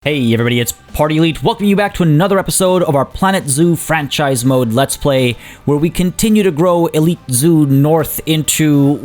Hey everybody, it's Party Elite, welcoming you back to another episode of our Planet Zoo franchise mode Let's Play, where we continue to grow Elite Zoo North into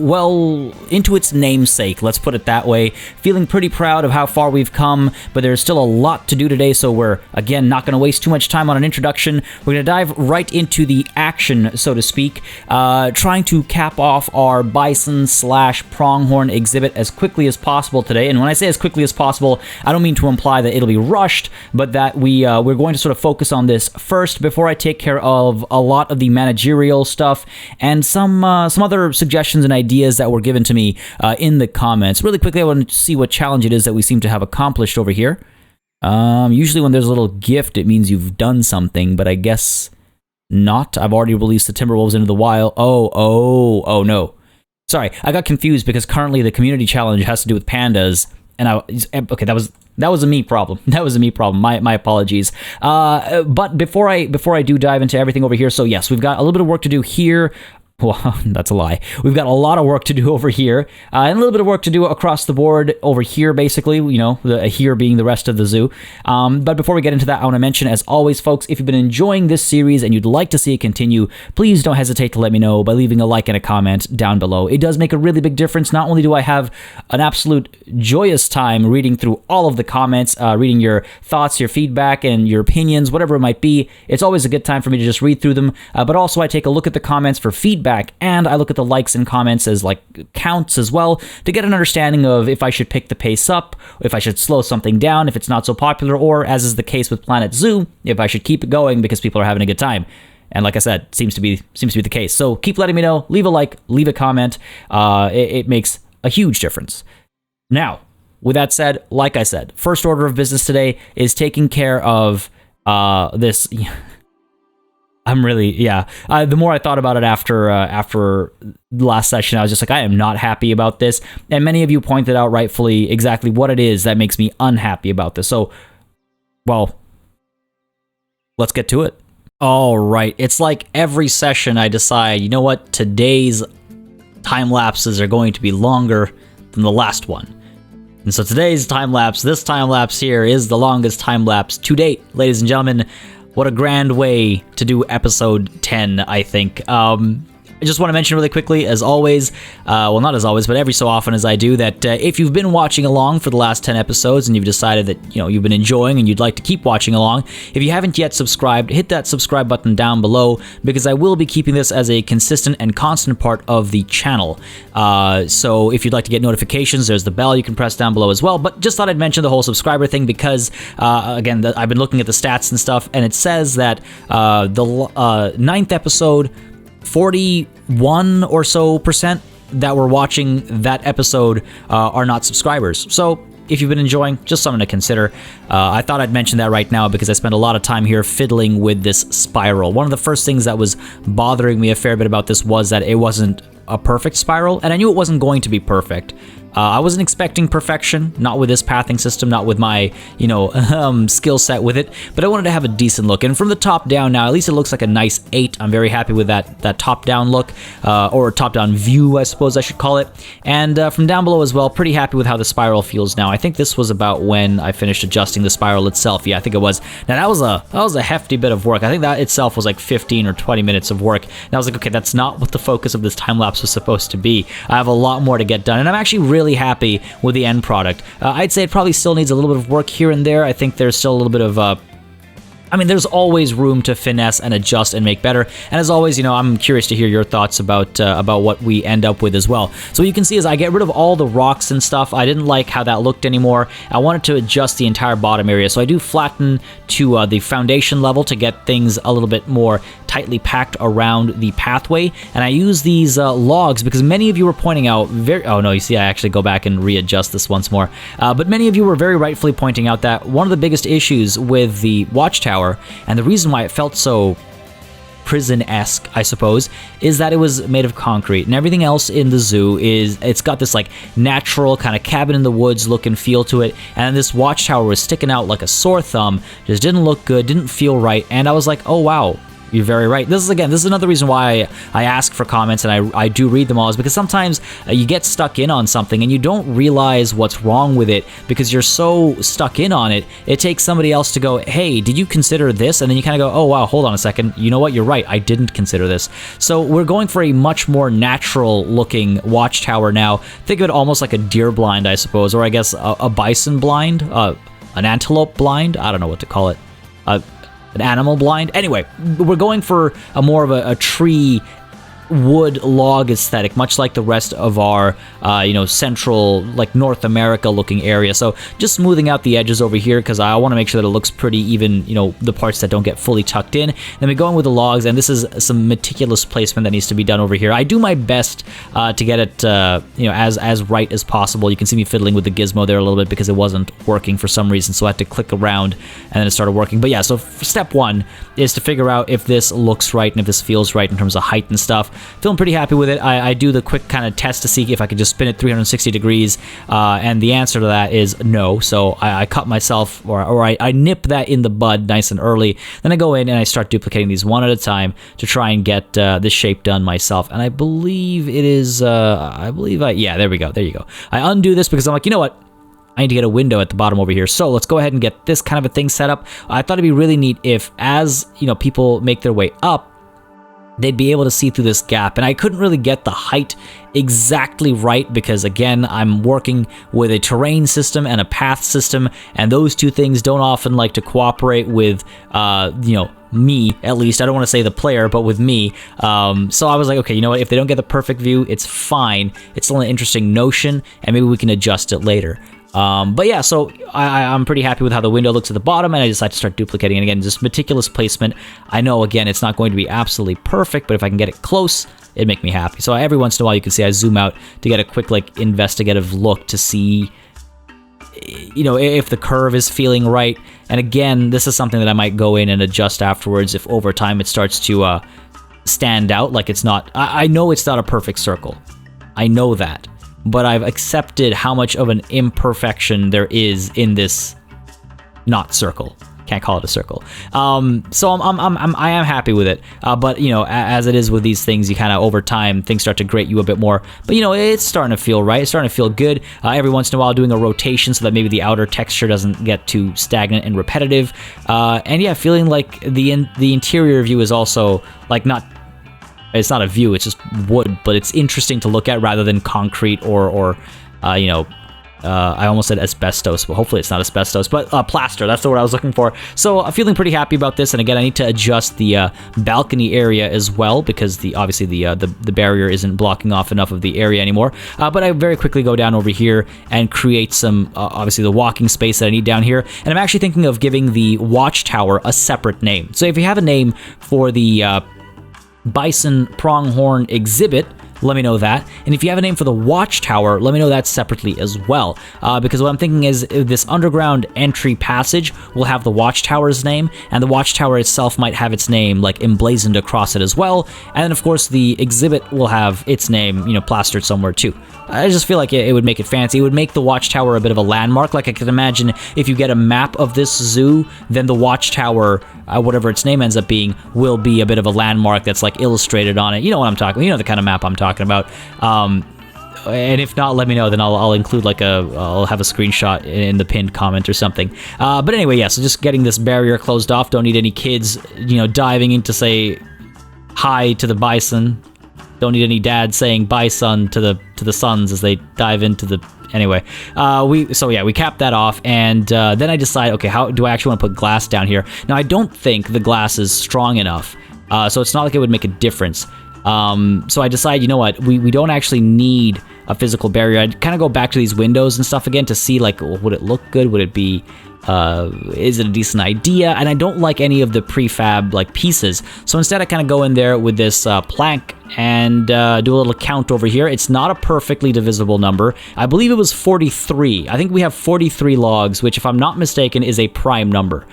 its namesake, let's put it that way. Feeling pretty proud of how far we've come, but there's still a lot to do today, so we're, again, not going to waste too much time on an introduction. We're going to dive right into the action, so to speak, trying to cap off our bison/pronghorn exhibit as quickly as possible today. And when I say as quickly as possible, I don't mean to imply that it'll be rushed, but that we're going to sort of focus on this first before I take care of a lot of the managerial stuff and some other suggestions and ideas that were given to me in the comments. Really quickly, I want to see what challenge it is that we seem to have accomplished over here. Usually when there's a little gift, it means you've done something, but I guess not. I've already released the Timberwolves into the wild. Oh no. Sorry, I got confused because currently the community challenge has to do with pandas, and okay, that was a me problem. That was a me problem. My apologies. But before I do dive into everything over here, so yes, we've got a little bit of work to do here. Well, that's a lie. We've got a lot of work to do over here, and a little bit of work to do across the board over here, basically, you know, here being the rest of the zoo. But before we get into that, I want to mention, as always, folks, if you've been enjoying this series and you'd like to see it continue, please don't hesitate to let me know by leaving a like and a comment down below. It does make a really big difference. Not only do I have an absolute joyous time reading through all of the comments, reading your thoughts, your feedback, and your opinions, whatever it might be, it's always a good time for me to just read through them, but also I take a look at the comments for feedback, and I look at the likes and comments as like counts as well to get an understanding of if I should pick the pace up, if I should slow something down if it's not so popular, or as is the case with Planet Zoo, if I should keep it going because people are having a good time. And like I said, seems to be the case. So keep letting me know. Leave a like, leave a comment. It makes a huge difference. Now, with that said, like I said, first order of business today is taking care of this. The more I thought about it after the last session, I was just like, I am not happy about this. And many of you pointed out rightfully exactly what it is that makes me unhappy about this. So, well, let's get to it. All right. It's like every session I decide, you know what, today's time lapses are going to be longer than the last one. And so today's time lapse, this time lapse here, is the longest time lapse to date, ladies and gentlemen. What a grand way to do episode 10, I think. I just want to mention really quickly, as always, well, not as always, but every so often as I do, that if you've been watching along for the last 10 episodes and you've decided that, you know, you've been enjoying and you'd like to keep watching along, if you haven't yet subscribed, hit that subscribe button down below, because I will be keeping this as a consistent and constant part of the channel. So if you'd like to get notifications, there's the bell you can press down below as well. But just thought I'd mention the whole subscriber thing because, again, I've been looking at the stats and stuff, and it says that the 9th episode, 41 or so % that were watching that episode are not subscribers. So if you've been enjoying, just something to consider. I thought I'd mention that right now because I spent a lot of time here fiddling with this spiral. One of the first things that was bothering me a fair bit about this was that it wasn't a perfect spiral, and I knew it wasn't going to be perfect. I wasn't expecting perfection, not with this pathing system, not with my, you know, skill set with it, but I wanted to have a decent look. And from the top down now, at least it looks like a nice 8. I'm very happy with that top-down look, or top-down view, I suppose I should call it. And from down below as well, pretty happy with how the spiral feels now. I think this was about when I finished adjusting the spiral itself. Yeah, I think it was. Now, that was a hefty bit of work. I think that itself was like 15 or 20 minutes of work. And I was like, okay, that's not what the focus of this time-lapse was supposed to be. I have a lot more to get done, and I'm actually really happy with the end product. I'd say it probably still needs a little bit of work here and there. I think there's still a little bit of I mean, there's always room to finesse and adjust and make better. And as always, you know, I'm curious to hear your thoughts about what we end up with as well. So what you can see is I get rid of all the rocks and stuff. I didn't like how that looked anymore. I wanted to adjust the entire bottom area. So I do flatten to the foundation level to get things a little bit more tightly packed around the pathway. And I use these logs because many of you were pointing out oh no, you see, I actually go back and readjust this once more. But many of you were very rightfully pointing out that one of the biggest issues with the Watchtower, and the reason why it felt so prison-esque, I suppose, is that it was made of concrete, and everything else in the zoo it's got this like natural kind of cabin in the woods look and feel to it, and this Watchtower was sticking out like a sore thumb, just didn't look good, didn't feel right, and I was like, oh wow, You're very right. This is another reason why I ask for comments and I do read them all, is because sometimes you get stuck in on something and you don't realize what's wrong with it because you're so stuck in on it. It takes somebody else to go, hey, did you consider this? And then you kind of go, oh wow, hold on a second. You know what? You're right. I didn't consider this. So we're going for a much more natural looking watchtower now. Think of it almost like a deer blind, I suppose, or I guess a bison blind, an antelope blind. I don't know what to call it. An animal blind. Anyway, we're going for a more of a tree wood log aesthetic, much like the rest of our central, like North America looking area. So just smoothing out the edges over here because I want to make sure that it looks pretty even, the parts that don't get fully tucked in. Then we go in with the logs, and this is some meticulous placement that needs to be done over here. I do my best to get it as right as possible. You can see me fiddling with the gizmo there a little bit because it wasn't working for some reason, so I had to click around and then it started working. But yeah, so step one is to figure out if this looks right and if this feels right in terms of height and stuff. Feeling pretty happy with it. I do the quick kind of test to see if I could just spin it 360 degrees, and the answer to that is no. So I cut myself, or I nip that in the bud nice and early. Then I go in and I start duplicating these one at a time to try and get this shape done myself. And I believe it is, yeah, there we go. There you go. I undo this because I'm like, you know what? I need to get a window at the bottom over here. So let's go ahead and get this kind of a thing set up. I thought it'd be really neat if, as people make their way up, they'd be able to see through this gap. And I couldn't really get the height exactly right because, again, I'm working with a terrain system and a path system, and those two things don't often like to cooperate with, me, at least. I don't want to say the player, but with me. So I was like, okay, you know what? If they don't get the perfect view, it's fine. It's still an interesting notion, and maybe we can adjust it later. But yeah, so I'm pretty happy with how the window looks at the bottom, and I decided to start duplicating it again. Just meticulous placement. I know, again, it's not going to be absolutely perfect, but if I can get it close, it'd make me happy. So every once in a while, you can see I zoom out to get a quick, investigative look to see, if the curve is feeling right. And again, this is something that I might go in and adjust afterwards if over time it starts to stand out like it's not. I know it's not a perfect circle. I know that. But I've accepted how much of an imperfection there is in this not circle. Can't call it a circle. So I am happy with it. But as it is with these things, you kind of over time things start to grate you a bit more. But it's starting to feel right. It's starting to feel good. Every once in a while, doing a rotation so that maybe the outer texture doesn't get too stagnant and repetitive. And yeah, feeling like the interior view is also like not. It's not a view, it's just wood, but it's interesting to look at rather than concrete or I almost said asbestos, but hopefully it's not asbestos, but plaster, that's the word I was looking for. So I'm feeling pretty happy about this, and again, I need to adjust the balcony area as well, because obviously the barrier isn't blocking off enough of the area anymore. But I very quickly go down over here and create some, obviously the walking space that I need down here, and I'm actually thinking of giving the Watchtower a separate name. So if you have a name for the bison pronghorn exhibit, let me know that. And if you have a name for the Watchtower, let me know that separately as well. Because what I'm thinking is this underground entry passage will have the Watchtower's name, and the Watchtower itself might have its name like emblazoned across it as well. And then of course the exhibit will have its name, plastered somewhere too. I just feel like it would make it fancy. It would make the Watchtower a bit of a landmark. Like I could imagine if you get a map of this zoo, then the Watchtower, whatever its name ends up being, will be a bit of a landmark that's like illustrated on it. You know what I'm talking about. You know the kind of map I'm talking about. And if not, let me know. Then I'll include I'll have a screenshot in the pinned comment or something. But anyway, yeah. So just getting this barrier closed off. Don't need any kids, diving in to say hi to the bison. Don't need any dads saying bye son to the sons as they dive into the. Anyway, we cap that off, and then I decide, okay, how do I actually want to put glass down here? Now I don't think the glass is strong enough, so it's not like it would make a difference. So I decide, you know what, we don't actually need a physical barrier. I'd kind of go back to these windows and stuff again to see, like, would it look good? Would it be, is it a decent idea? And I don't like any of the prefab, like, pieces. So instead I kind of go in there with this plank and do a little count over here. It's not a perfectly divisible number. I believe it was 43. I think we have 43 logs, which, if I'm not mistaken, is a prime number.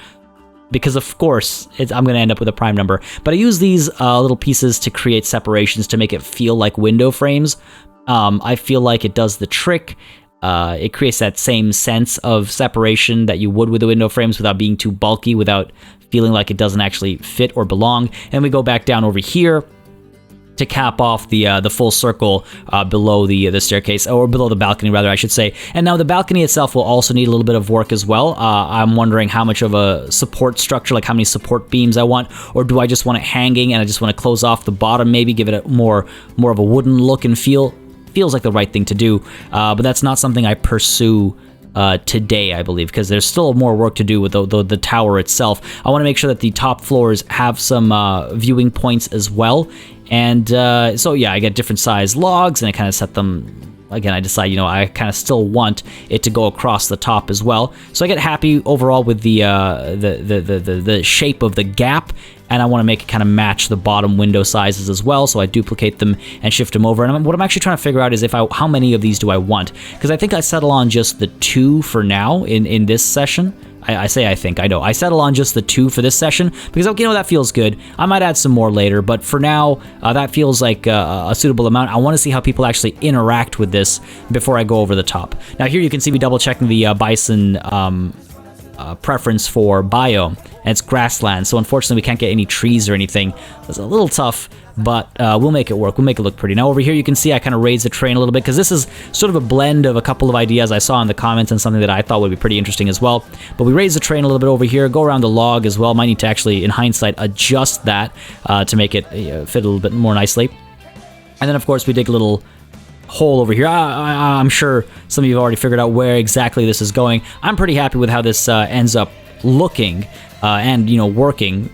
Because of course, I'm going to end up with a prime number. But I use these little pieces to create separations to make it feel like window frames. I feel like it does the trick. It creates that same sense of separation that you would with the window frames without being too bulky, without feeling like it doesn't actually fit or belong. And we go back down over here to cap off the full circle below the staircase, or below the balcony rather, I should say. And now the balcony itself will also need a little bit of work as well. I'm wondering how much of a support structure, like how many support beams I want, or do I just want it hanging and I just want to close off the bottom, maybe give it a more of a wooden look and feel. Feels like the right thing to do, but that's not something I pursue today, I believe, because there's still more work to do with the tower itself. I want to make sure that the top floors have some viewing points as well. And so yeah, I get different size logs and I kind of set them. Again, I decide, you know, I kind of still want it to go across the top as well. So I get happy overall with the shape of the gap, and I want to make it kind of match the bottom window sizes as well. So I duplicate them and shift them over. And what I'm actually trying to figure out is how many of these do I want? Because I think I settle on just the 2 for now in this session. I know. I settle on just the 2 for this session because, you know, that feels good. I might add some more later, but for now, that feels like a suitable amount. I want to see how people actually interact with this before I go over the top. Now here you can see me double checking the bison preference for biome, and it's grassland, so unfortunately we can't get any trees or anything. It's a little tough, but we'll make it work. We'll make it look pretty. Now over here you can see I kind of raised the terrain a little bit because this is sort of a blend of a couple of ideas I saw in the comments and something that I thought would be pretty interesting as well. But we raised the terrain a little bit over here, go around the log as well. Might need to actually, in hindsight, adjust that to make it fit a little bit more nicely. And then of course we dig a little hole over here. I'm sure some of you have already figured out where exactly this is going. I'm pretty happy with how this ends up looking and, you know, working.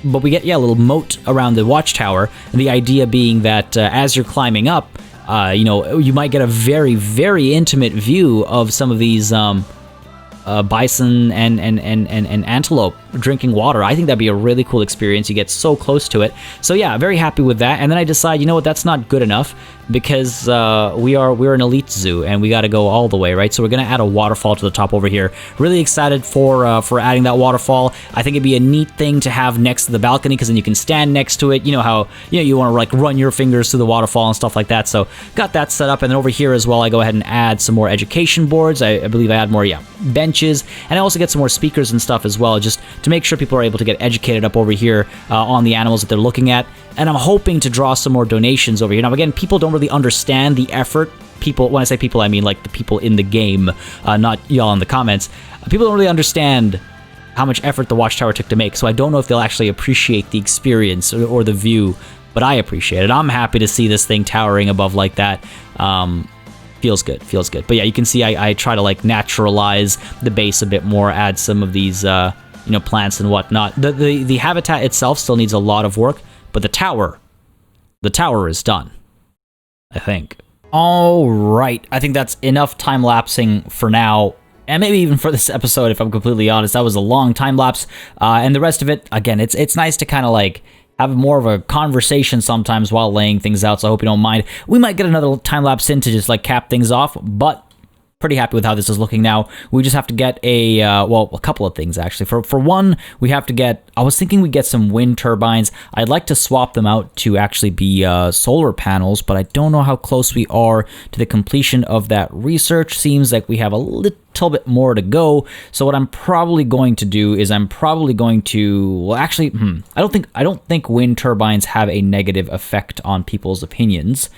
But we get, a little moat around the Watchtower, and the idea being that as you're climbing up, you know, you might get a very, very intimate view of some of these bison and antelope drinking water. I think that'd be a really cool experience. You get so close to it. So yeah, very happy with that. And then I decide, you know what, that's not good enough because we're an elite zoo and we got to go all the way, right? So we're gonna add a waterfall to the top over here. Really excited for adding that waterfall. I think it'd be a neat thing to have next to the balcony because then you can stand next to it. You know how you want to like run your fingers through the waterfall and stuff like that. So got that set up. And then over here as well, I go ahead and add some more education boards. I believe I add more benches, and I also get some more speakers and stuff as well, just to make sure people are able to get educated up over here on the animals that they're looking at. And I'm hoping to draw some more donations over here. Now, again, people don't really understand the effort. People, when I say people, I mean like the people in the game, not y'all in the comments. People don't really understand how much effort the Watchtower took to make, so I don't know if they'll actually appreciate the experience or the view, but I appreciate it. I'm happy to see this thing towering above like that. Feels good, feels good. But yeah, you can see I try to like naturalize the base a bit more, add some of these plants and whatnot. The habitat itself still needs a lot of work, but the tower is done, I think. All right, I think that's enough time lapsing for now, and maybe even for this episode, if I'm completely honest. That was a long time lapse, and the rest of it, again, it's nice to kind of like have more of a conversation sometimes while laying things out, so I hope you don't mind. We might get another time lapse in to just like cap things off, but pretty happy with how this is looking now. We just have to get a couple of things actually. For one, we have to get, I was thinking we'd get some wind turbines. I'd like to swap them out to actually be solar panels, but I don't know how close we are to the completion of that research. Seems like we have a little bit more to go. So what I'm probably going to do is I don't think wind turbines have a negative effect on people's opinions.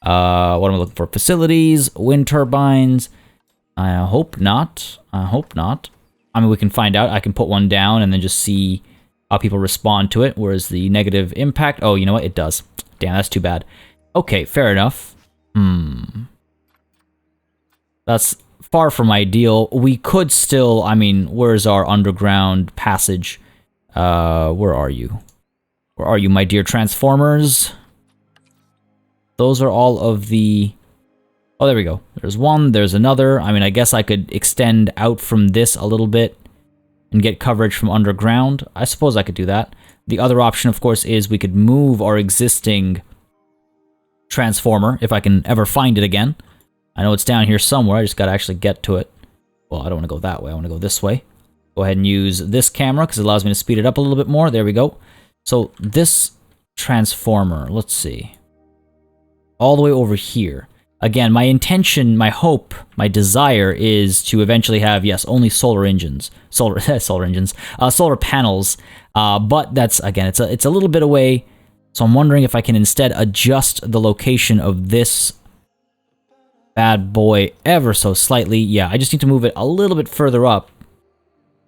What am I looking for? Facilities, wind turbines. I hope not. I mean, we can find out. I can put one down and then just see how people respond to it. Whereas the negative impact, oh, you know what? It does. Damn, that's too bad. Okay, fair enough. That's far from ideal. We could still, I mean, where's our underground passage? Where are you? Where are you, my dear Transformers? Those are all of the... Oh, there we go. There's one, there's another. I mean, I guess I could extend out from this a little bit and get coverage from underground. I suppose I could do that. The other option, of course, is we could move our existing transformer, if I can ever find it again. I know it's down here somewhere. I just got to actually get to it. Well, I don't want to go that way. I want to go this way. Go ahead and use this camera because it allows me to speed it up a little bit more. There we go. So this transformer, let's see. All the way over here. Again, my intention, my hope, my desire is to eventually have, yes, only solar panels. But that's, again, it's a little bit away. So I'm wondering if I can instead adjust the location of this bad boy ever so slightly. Yeah, I just need to move it a little bit further up.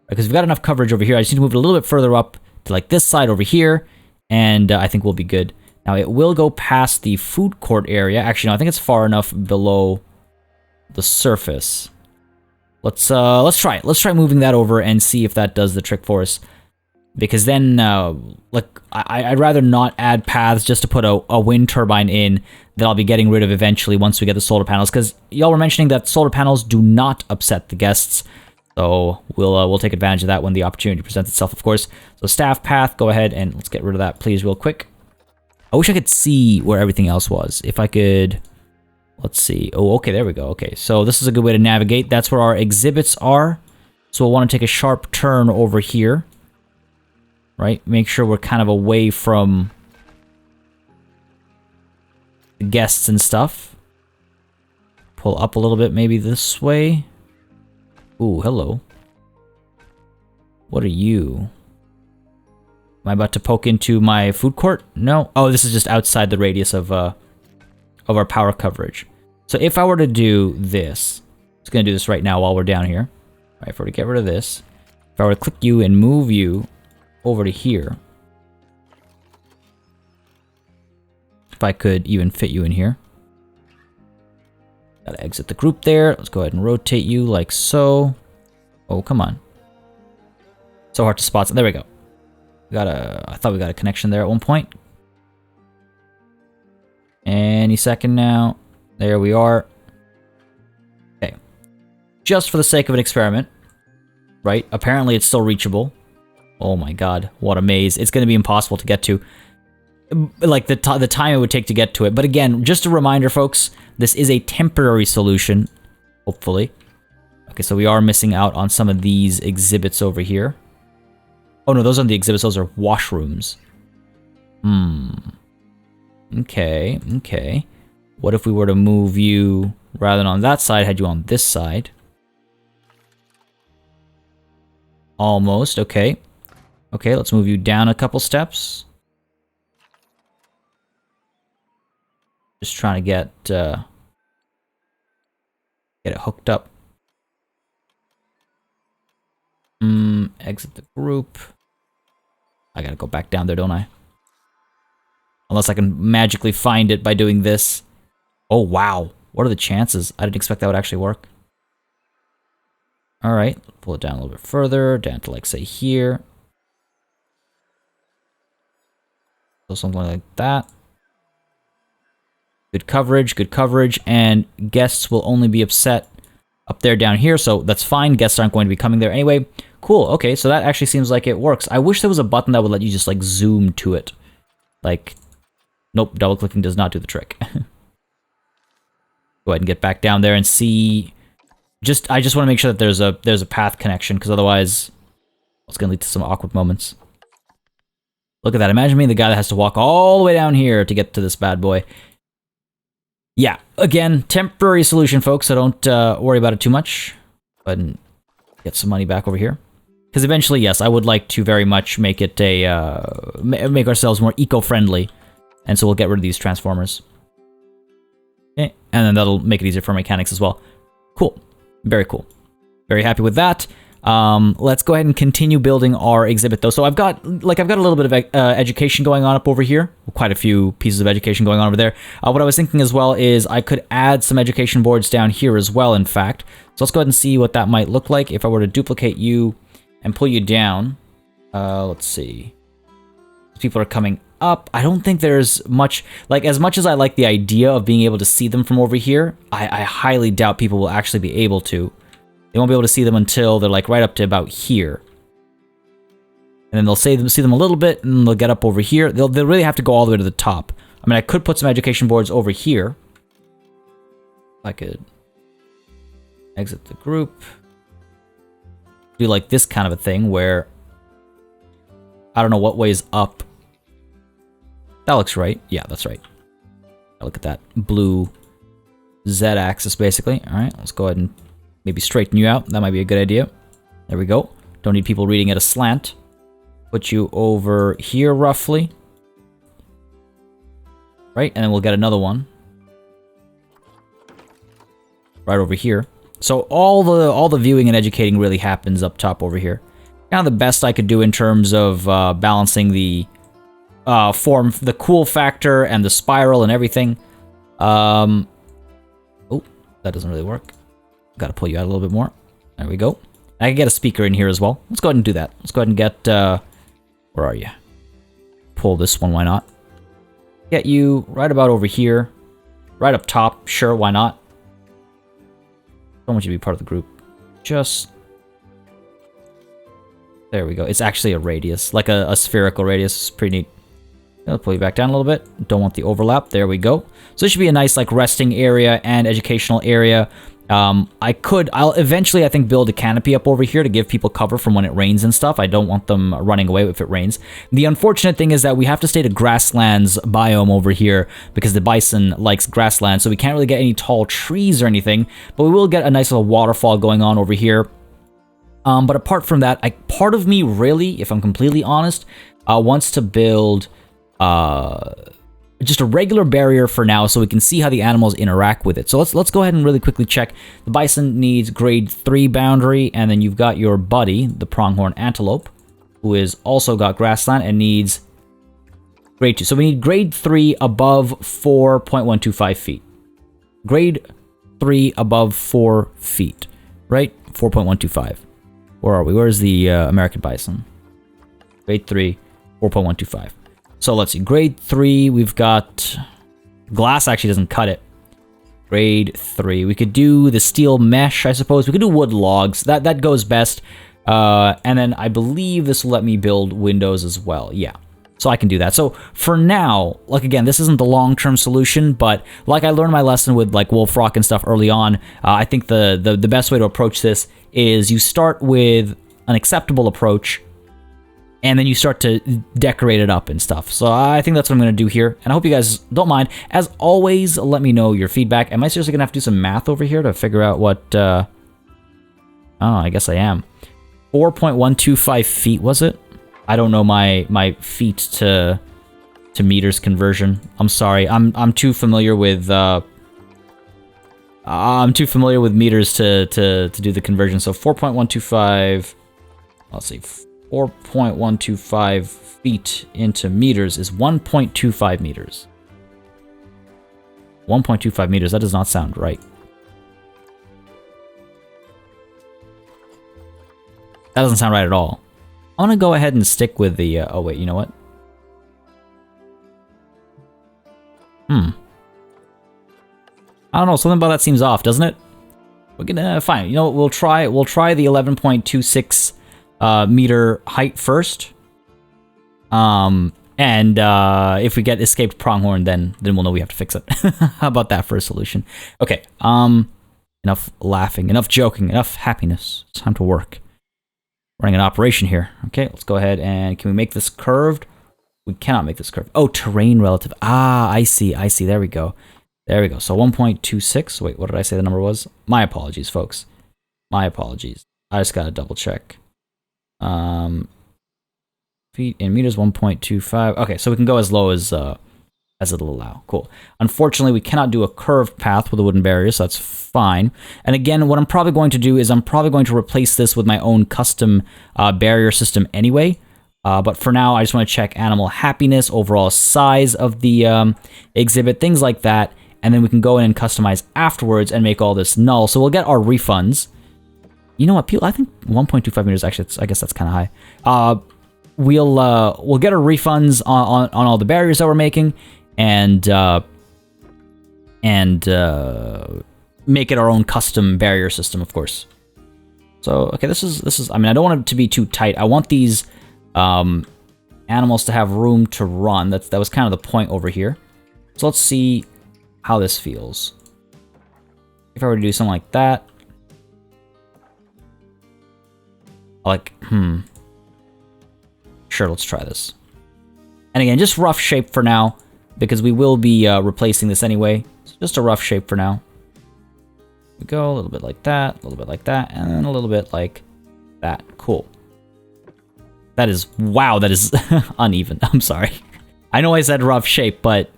Because we've got enough coverage over here. I just need to move it a little bit further up to like this side over here. And I think we'll be good. Now, it will go past the food court area. Actually, no, I think it's far enough below the surface. Let's try it. Let's try moving that over and see if that does the trick for us. Because then, like, I'd rather not add paths just to put a wind turbine in that I'll be getting rid of eventually once we get the solar panels. Because y'all were mentioning that solar panels do not upset the guests. So we'll take advantage of that when the opportunity presents itself, of course. So staff path, go ahead and let's get rid of that, please, real quick. I wish I could see where everything else was. If I could, let's see. Oh, okay, there we go. Okay, so this is a good way to navigate. That's where our exhibits are. So we'll want to take a sharp turn over here. Right? Make sure we're kind of away from the guests and stuff. Pull up a little bit, maybe this way. Ooh, hello. What are you? Am I about to poke into my food court? No. Oh, this is just outside the radius of our power coverage. So if I were to do this, it's going to do this right now while we're down here. All right, if I were to get rid of this, if I were to click you and move you over to here, if I could even fit you in here. Gotta exit the group there. Let's go ahead and rotate you like so. Oh, come on. So hard to spot. There we go. I thought we got a connection there at one point. Any second now. There we are. Okay. Just for the sake of an experiment, right? Apparently it's still reachable. Oh my god, what a maze. It's going to be impossible to get to. Like, the time it would take to get to it. But again, just a reminder, folks, this is a temporary solution, hopefully. Okay, so we are missing out on some of these exhibits over here. Oh no, those aren't the exhibits, those are washrooms. Okay, okay. What if we were to move you, rather than on that side, had you on this side? Almost, okay. Okay, let's move you down a couple steps. Just trying to get it hooked up. Exit the group. I gotta go back down there, don't I? Unless I can magically find it by doing this. Oh, wow. What are the chances? I didn't expect that would actually work. Alright, pull it down a little bit further, down to, like, say, here. So something like that. Good coverage, and guests will only be upset up there down here, so that's fine. Guests aren't going to be coming there anyway. Cool, okay, so that actually seems like it works. I wish there was a button that would let you just, like, zoom to it. Like, nope, double-clicking does not do the trick. Go ahead and get back down there and see. I just want to make sure that there's a path connection, because otherwise it's going to lead to some awkward moments. Look at that. Imagine being the guy that has to walk all the way down here to get to this bad boy. Yeah, again, temporary solution, folks, so don't worry about it too much. Go ahead and get some money back over here. Because eventually, yes, I would like to very much make it make ourselves more eco-friendly. And so we'll get rid of these transformers. Okay, and then that'll make it easier for mechanics as well. Cool. Very cool. Very happy with that. Let's go ahead and continue building our exhibit, though. So I've got a little bit of education going on up over here. Quite a few pieces of education going on over there. What I was thinking as well is I could add some education boards down here as well, in fact. So let's go ahead and see what that might look like if I were to duplicate you and pull you down. Let's see. People are coming up. I don't think there's much, like, as much as I like the idea of being able to see them from over here, I highly doubt people will actually be able to. They won't be able to see them until they're, like, right up to about here. And then they'll see them a little bit, and they'll get up over here. They'll really have to go all the way to the top. I mean, I could put some education boards over here. I could exit the group. Do, like, this kind of a thing where I don't know what way is up. That looks right. Yeah, that's right. Look at that blue Z-axis, basically. All right, let's go ahead and maybe straighten you out. That might be a good idea. There we go. Don't need people reading at a slant. Put you over here, roughly. Right, and then we'll get another one. Right over here. So all the viewing and educating really happens up top over here. Kind of the best I could do in terms of balancing the the cool factor and the spiral and everything. Oh, that doesn't really work. Got to pull you out a little bit more. There we go. I can get a speaker in here as well. Let's go ahead and do that. Let's go ahead and get where are you? Pull this one. Why not? Get you right about over here, right up top. Sure, why not? I want you to be part of the group. Just there we go. It's actually a radius, like a spherical radius. It's pretty neat. I'll pull you back down a little bit. Don't want the overlap. There we go. So this should be a nice like resting area and educational area. I'll eventually, I think, build a canopy up over here to give people cover from when it rains and stuff. I don't want them running away if it rains. The unfortunate thing is that we have to stay to grasslands biome over here because the bison likes grassland, so we can't really get any tall trees or anything, but we will get a nice little waterfall going on over here. But apart from that, part of me really, if I'm completely honest, wants to build just a regular barrier for now so we can see how the animals interact with it. So let's go ahead and really quickly check. The bison needs grade 3 boundary, and then you've got your buddy, the pronghorn antelope, who is also got grassland and needs grade 2. So we need grade 3 above 4.125 feet. Grade 3 above 4 feet, right? 4.125. Where are we? Where's the American bison? Grade 3, 4.125. So let's see, grade 3, we've got... Glass actually doesn't cut it. Grade 3. We could do the steel mesh, I suppose. We could do wood logs. That goes best. And then I believe this will let me build windows as well. Yeah. So I can do that. So for now, like again, this isn't the long-term solution, but like I learned my lesson with like Wolf Rock and stuff early on, I think the best way to approach this is you start with an acceptable approach, and then you start to decorate it up and stuff. So I think that's what I'm going to do here. And I hope you guys don't mind. As always, let me know your feedback. Am I seriously going to have to do some math over here to figure out what... Oh, I guess I am. 4.125 feet, was it? I don't know my feet to meters conversion. I'm sorry. I'm too familiar with... I'm too familiar with meters to do the conversion. So 4.125... Let's see... 4.125 feet into meters is 1.25 meters. 1.25 meters, that does not sound right. That doesn't sound right at all. I'm gonna go ahead and stick with the, oh wait, you know what? I don't know, something about that seems off, doesn't it? We're gonna, fine, you know what, we'll try the 11.26 meter height first. And if we get escaped pronghorn, then we'll know we have to fix it. How about that for a solution? Okay, enough laughing, enough joking, enough happiness. It's time to work. Running an operation here. Okay, let's go ahead and can we make this curved? We cannot make this curved. Oh, terrain relative. Ah, I see. There we go. There we go. So 1.26. Wait, what did I say the number was? My apologies, folks. My apologies. I just gotta double check. Feet in meters, 1.25. Okay, so we can go as low as it'll allow. Cool. Unfortunately, we cannot do a curved path with a wooden barrier, so that's fine. And again, what I'm probably going to do is I'm probably going to replace this with my own custom barrier system anyway. But for now, I just want to check animal happiness, overall size of the exhibit, things like that. And then we can go in and customize afterwards and make all this null. So we'll get our refunds. You know what, people? I think 1.25 meters. Actually, I guess that's kind of high. We'll get our refunds on all the barriers that we're making, and make it our own custom barrier system, of course. So okay, this is. I mean, I don't want it to be too tight. I want these animals to have room to run. That was kind of the point over here. So let's see how this feels. If I were to do something like that. Sure, let's try this. And again, just rough shape for now, because we will be replacing this anyway. So just a rough shape for now. we go, a little bit like that, a little bit like that, and then a little bit like that. Cool. That is, wow, that is uneven. I'm sorry. I know I said rough shape, but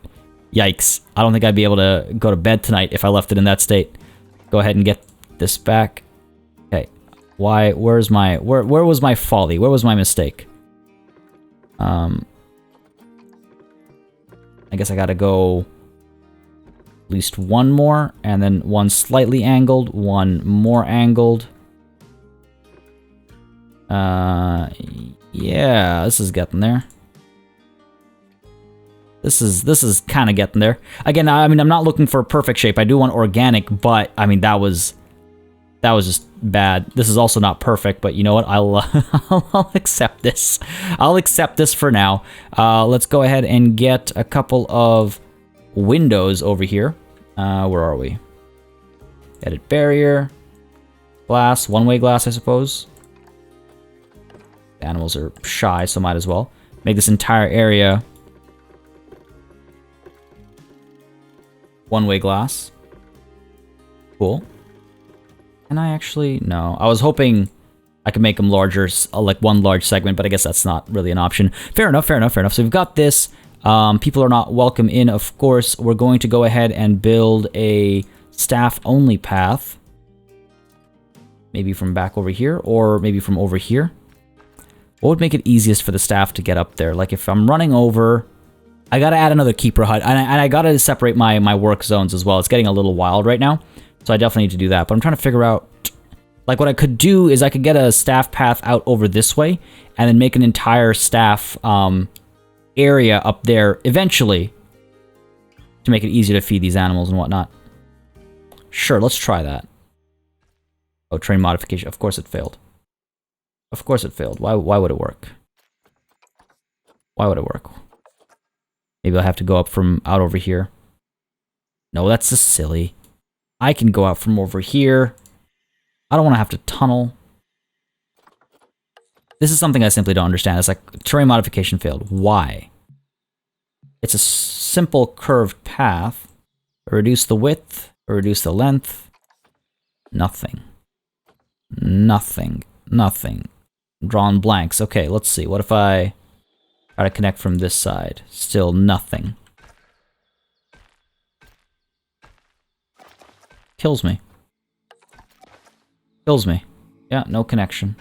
yikes. I don't think I'd be able to go to bed tonight if I left it in that state. Go ahead and get this back. Okay. Why, where was my folly? Where was my mistake? I guess I gotta go at least one more, and then one slightly angled, one more angled. Yeah, this is getting there. This is kind of getting there. Again, I mean, I'm not looking for a perfect shape. I do want organic, but I mean, that was just bad. This is also not perfect, but you know what? I'll accept this. I'll accept this for now. Let's go ahead and get a couple of windows over here. Where are we? Edit barrier. Glass, one-way glass, I suppose. The animals are shy, so might as well. Make this entire area one-way glass. Cool. Can I actually? No. I was hoping I could make them larger, like one large segment, but I guess that's not really an option. Fair enough, fair enough, fair enough. So we've got this. People are not welcome in, of course. We're going to go ahead and build a staff-only path. Maybe from back over here, or maybe from over here. What would make it easiest for the staff to get up there? Like if I'm running over, I gotta add another keeper hut, and I gotta separate my work zones as well. It's getting a little wild right now, so I definitely need to do that. But I'm trying to figure out, like what I could do is I could get a staff path out over this way, and then make an entire staff area up there eventually to make it easier to feed these animals and whatnot. Sure, let's try that. Oh, train modification. Of course it failed. Of course it failed. Why would it work? Why would it work? Maybe I'll have to go up from out over here. No, that's just silly. I can go out from over here. I don't want to have to tunnel. This is something I simply don't understand. It's like terrain modification failed. Why? It's a simple curved path. Reduce the width, reduce the length. Nothing. Nothing. Nothing. Drawn blanks. Okay, let's see. What if I try to connect from this side? Still nothing. Kills me. Kills me. Yeah, no connection.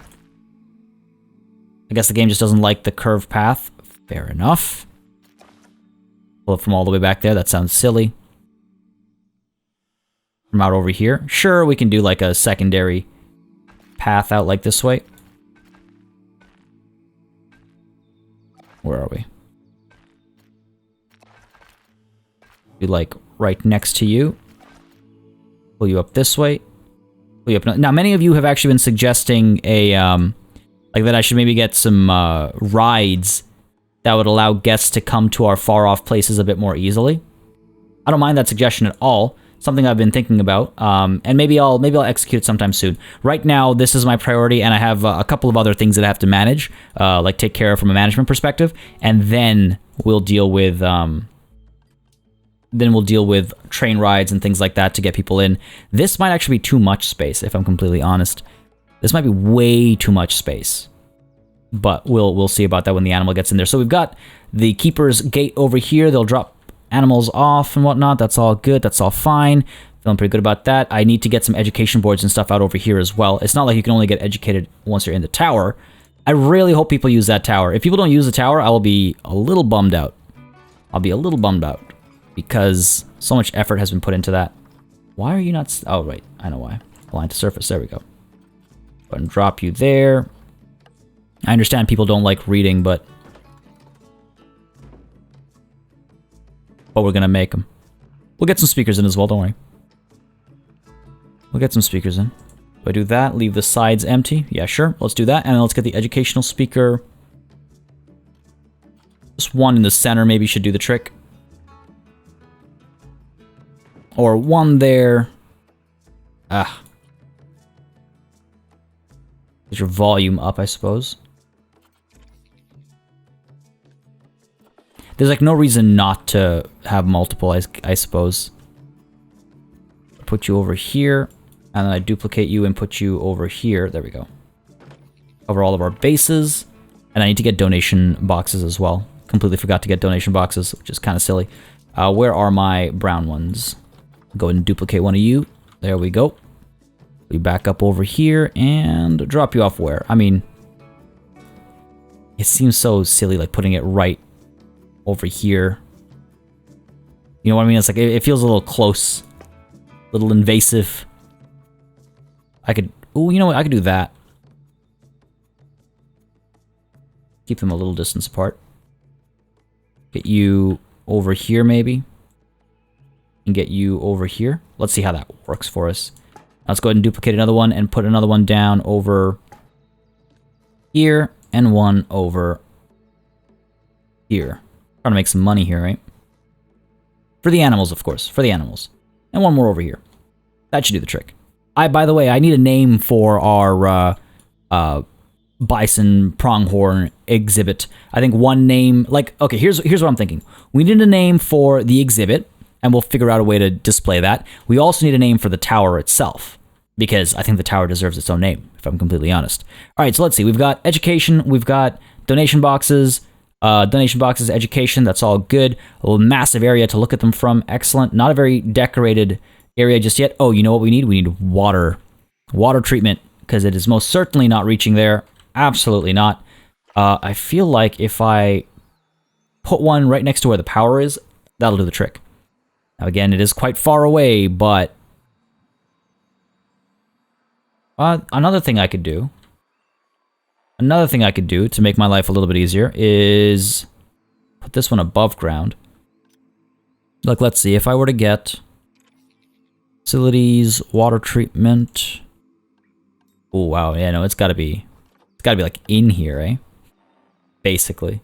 I guess the game just doesn't like the curved path. Fair enough. Pull it from all the way back there. That sounds silly. From out over here. Sure, we can do like a secondary path out like this way. Where are we? Be like right next to you. Pull you up this way. Pull you up. Now, many of you have actually been suggesting a like that I should maybe get some rides that would allow guests to come to our far off places a bit more easily. I don't mind that suggestion at all. Something I've been thinking about, and maybe I'll execute it sometime soon. Right now, this is my priority, and I have a couple of other things that I have to manage, like take care of from a management perspective, and then we'll deal with train rides and things like that to get people in. This might actually be too much space, if I'm completely honest. This might be way too much space, but we'll see about that when the animal gets in there. So we've got the keeper's gate over here. They'll drop animals off and whatnot. That's all good. That's all fine. Feeling pretty good about that. I need to get some education boards and stuff out over here as well. It's not like you can only get educated once you're in the tower. I really hope people use that tower. If people don't use the tower, I will be a little bummed out. I'll be a little bummed out because so much effort has been put into that. Why are you not... Oh, right. I know why. Align to surface. There we go. Go ahead and drop you there. I understand people don't like reading, but we're gonna make them. We'll get some speakers in as well, don't worry. We'll get some speakers in. Do I do that? Leave the sides empty? Yeah, sure. Let's do that. And then let's get the educational speaker. Just one in the center maybe should do the trick. Or one there. Ah. Get your volume up, I suppose. There's like no reason not to have multiple, I suppose. Put you over here. And then I duplicate you and put you over here. There we go. Cover all of our bases. And I need to get donation boxes as well. Completely forgot to get donation boxes, which is kind of silly. Where are my brown ones? Go ahead and duplicate one of you. There we go. We back up over here and drop you off where? I mean, it seems so silly, like putting it right over here. You know what I mean? It's like, it feels a little close, a little invasive. I could, oh, you know what? I could do that. Keep them a little distance apart. Get you over here, maybe. And get you over here. Let's see how that works for us. Let's go ahead and duplicate another one and put another one down over here and one over here. Trying to make some money here, right? For the animals, of course. For the animals. And one more over here. That should do the trick. By the way, I need a name for our bison pronghorn exhibit. I think one name, like, okay, here's what I'm thinking. We need a name for the exhibit, and we'll figure out a way to display that. We also need a name for the tower itself, because I think the tower deserves its own name, if I'm completely honest. All right, so let's see. We've got education, we've got donation boxes, education, that's all good. A little massive area to look at them from, excellent. Not a very decorated area just yet. Oh, you know what we need? We need water treatment, because it is most certainly not reaching there. Absolutely not. I feel like if I put one right next to where the power is, that'll do the trick. Now again, it is quite far away, but another thing I could do to make my life a little bit easier is put this one above ground. Like, let's see, if I were to get facilities, water treatment. Oh, wow. Yeah, no, it's gotta be like in here, eh? Basically.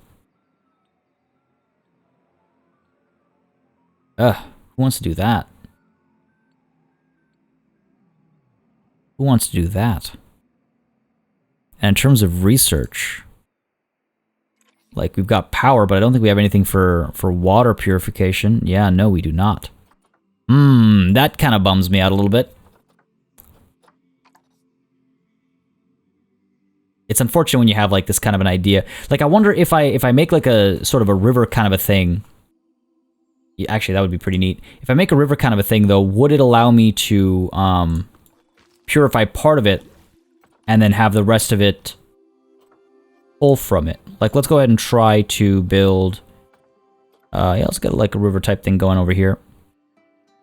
Who wants to do that? Who wants to do that? And in terms of research, like, we've got power, but I don't think we have anything for water purification. Yeah, no, we do not. That kind of bums me out a little bit. It's unfortunate when you have, like, this kind of an idea. Like, I wonder if I make, like, a sort of a river kind of a thing. Yeah, actually, that would be pretty neat. If I make a river kind of a thing, though, would it allow me to purify part of it and then have the rest of it pull from it? Like, let's go ahead and try to build... yeah, let's get, like, a river type thing going over here.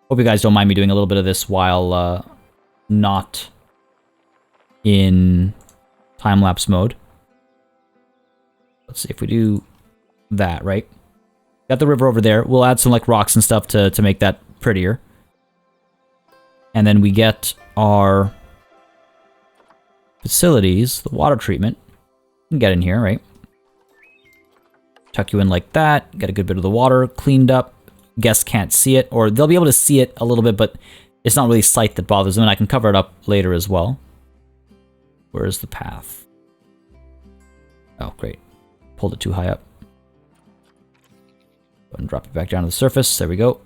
Hope you guys don't mind me doing a little bit of this while not in time-lapse mode. Let's see if we do that, right? Got the river over there. We'll add some, like, rocks and stuff to make that prettier. And then we get our facilities, the water treatment. You can get in here, right? Tuck you in like that. Get a good bit of the water cleaned up. Guests can't see it, or they'll be able to see it a little bit, but it's not really sight that bothers them, and I can cover it up later as well. Where's the path? Oh, great. Pulled it too high up. Go ahead and drop it back down to the surface. There we go.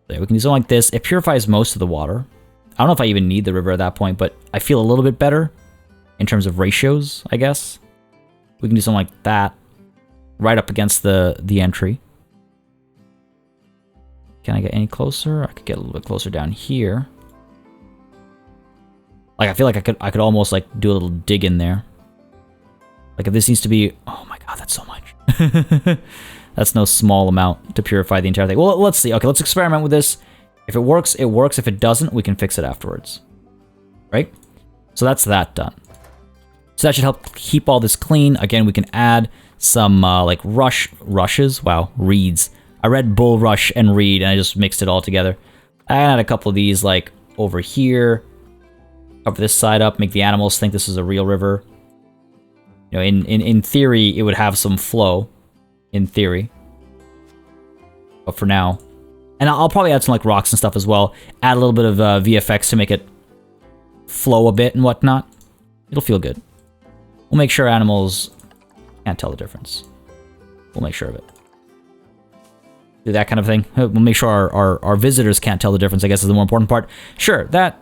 There, we can do something like this. It purifies most of the water. I don't know if I even need the river at that point, but I feel a little bit better in terms of ratios, I guess. We can do something like that right up against the entry. Can I get any closer? I could get a little bit closer down here. Like, I feel like I could almost, like, do a little dig in there. Like, if this needs to be... Oh my god, that's so much. That's no small amount to purify the entire thing. Well, let's see. Okay, let's experiment with this. If it works, it works. If it doesn't, we can fix it afterwards. Right? So that's that done. So that should help keep all this clean. Again, we can add some, like, rushes. Wow, reeds. I read bulrush and reed, and I just mixed it all together. I add a couple of these, like, over here. Cover this side up, make the animals think this is a real river. You know, in theory, it would have some flow. In theory. But for now... And I'll probably add some, like, rocks and stuff as well. Add a little bit of VFX to make it flow a bit and whatnot. It'll feel good. We'll make sure animals can't tell the difference. We'll make sure of it. Do that kind of thing. We'll make sure our visitors can't tell the difference, I guess, is the more important part. Sure, that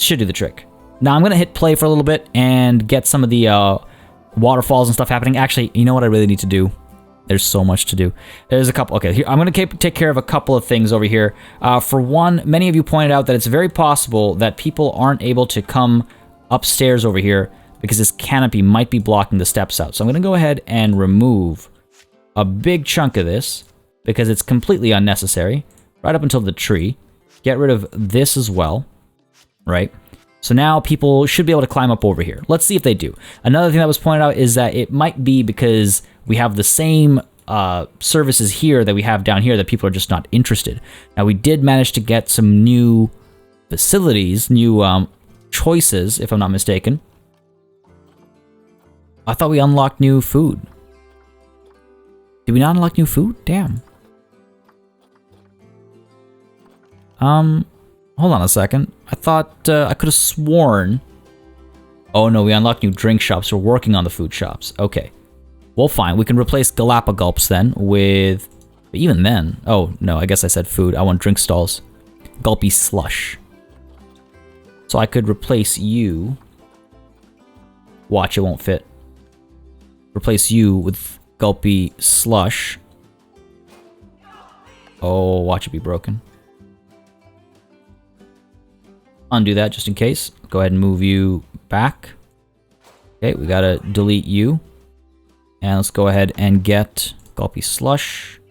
should do the trick. Now I'm going to hit play for a little bit and get some of the waterfalls and stuff happening. Actually, you know what I really need to do? There's so much to do. There's a couple. Okay, here, I'm going to take care of a couple of things over here. For one, many of you pointed out that it's very possible that people aren't able to come upstairs over here because this canopy might be blocking the steps out. So I'm going to go ahead and remove a big chunk of this because it's completely unnecessary, right up until the tree. Get rid of this as well, right? So now people should be able to climb up over here. Let's see if they do. Another thing that was pointed out is that it might be because we have the same services here that we have down here that people are just not interested. Now, we did manage to get some new facilities, new choices, if I'm not mistaken. I thought we unlocked new food. Did we not unlock new food? Damn. Hold on a second. I thought I could have sworn. Oh no, we unlocked new drink shops. We're working on the food shops. Okay. Well, fine. We can replace Galapagulps then with... Even then... Oh, no, I guess I said food. I want drink stalls. Gulpy slush. So I could replace you... Watch, it won't fit. Replace you with Gulpy slush. Oh, watch it be broken. Undo that just in case. Go ahead and move you back. Okay, we gotta delete you. And let's go ahead and get Gulpy Slush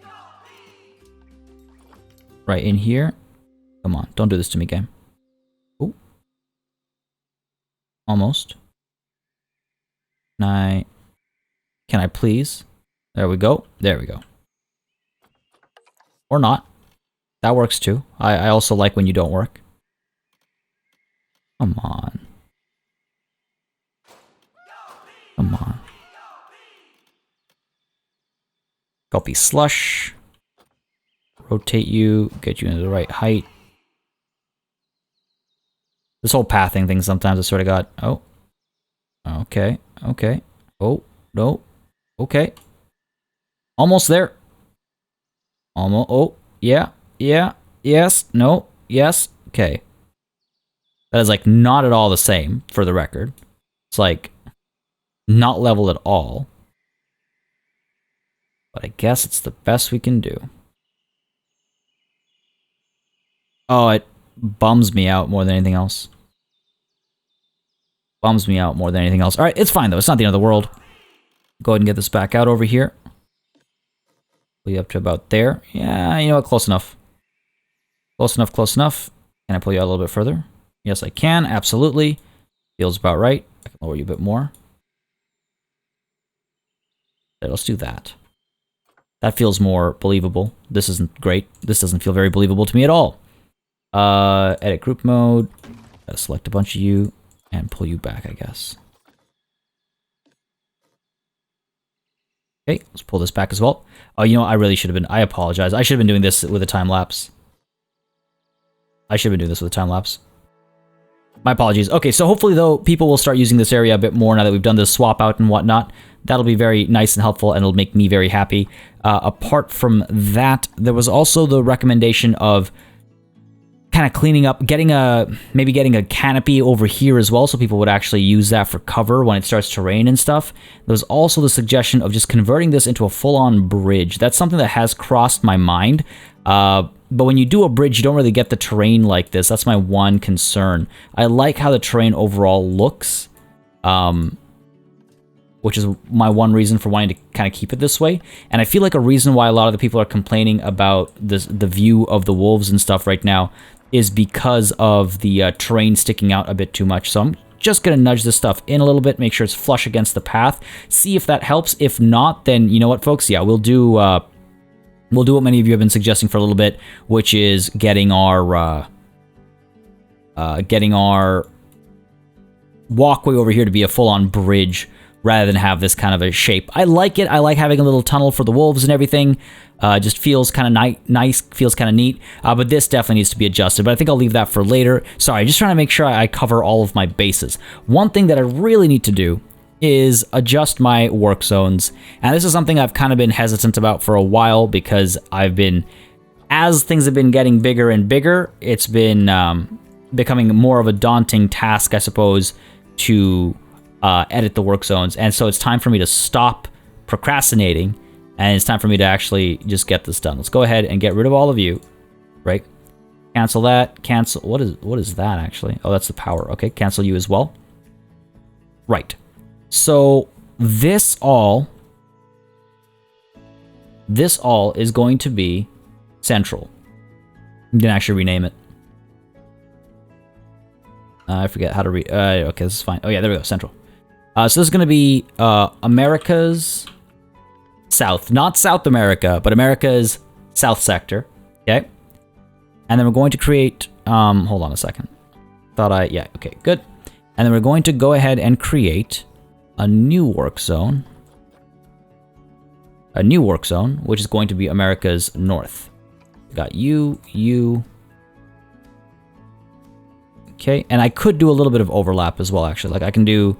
right in here. Come on, don't do this to me, game. Ooh. Almost. Can I please? There we go. There we go. Or not. That works too. I also like when you don't work. Come on. Come on. Gulpy Slush. Rotate you, get you into the right height. This whole pathing thing sometimes, I sort of got... Oh. Okay, okay. Oh, no. Okay. Almost there. Almost. Oh, yeah, yeah, yes, no, yes. Okay. That is like not at all the same, for the record. It's like not level at all. But I guess it's the best we can do. Oh, it bums me out more than anything else. Bums me out more than anything else. Alright, it's fine though. It's not the end of the world. Go ahead and get this back out over here. Pull you up to about there. Yeah, you know what? Close enough. Close enough, close enough. Can I pull you out a little bit further? Yes, I can. Absolutely. Feels about right. I can lower you a bit more. There, let's do that. That feels more believable. This isn't great. This doesn't feel very believable to me at all. Edit group mode. Gotta select a bunch of you and pull you back, I guess. Okay, let's pull this back as well. Oh, you know, I really should have been... I apologize. I should have been doing this with a time lapse. I should have been doing this with a time lapse. My apologies. Okay, so hopefully, though, people will start using this area a bit more now that we've done this swap out and whatnot. That'll be very nice and helpful, and it'll make me very happy. Apart from that, there was also the recommendation of kind of cleaning up, maybe getting a canopy over here as well, so people would actually use that for cover when it starts to rain and stuff. There was also the suggestion of just converting this into a full-on bridge. That's something that has crossed my mind. But when you do a bridge, you don't really get the terrain like this. That's my one concern. I like how the terrain overall looks, which is my one reason for wanting to kind of keep it this way. And I feel like a reason why a lot of the people are complaining about the view of the wolves and stuff right now is because of the terrain sticking out a bit too much. So I'm just going to nudge this stuff in a little bit, make sure it's flush against the path, see if that helps. If not, then you know what, folks? Yeah, we'll do what many of you have been suggesting for a little bit, which is getting our walkway over here to be a full-on bridge rather than have this kind of a shape. I like it. I like having a little tunnel for the wolves and everything. Just feels kind of nice, feels kind of neat. But this definitely needs to be adjusted. But I think I'll leave that for later. Sorry, just trying to make sure I cover all of my bases. One thing that I really need to do is adjust my work zones. And this is something I've kind of been hesitant about for a while because as things have been getting bigger and bigger, it's been becoming more of a daunting task, I suppose, to edit the work zones. And so it's time for me to stop procrastinating, and it's time for me to actually just get this done. Let's go ahead and get rid of all of you, right? Cancel that, cancel, what is that actually? Oh, that's the power. Okay, cancel you as well. Right. So this all is going to be central. You can actually rename it. I forget how to okay, this is fine. Oh yeah, there we go, central. So this is going to be America's South. Not South America, but America's South sector. Okay? And then we're going to create... hold on a second. Yeah, okay, good. And then we're going to go ahead and create a new work zone. A new work zone, which is going to be America's North. We got you. Okay, and I could do a little bit of overlap as well, actually. Like, I can do,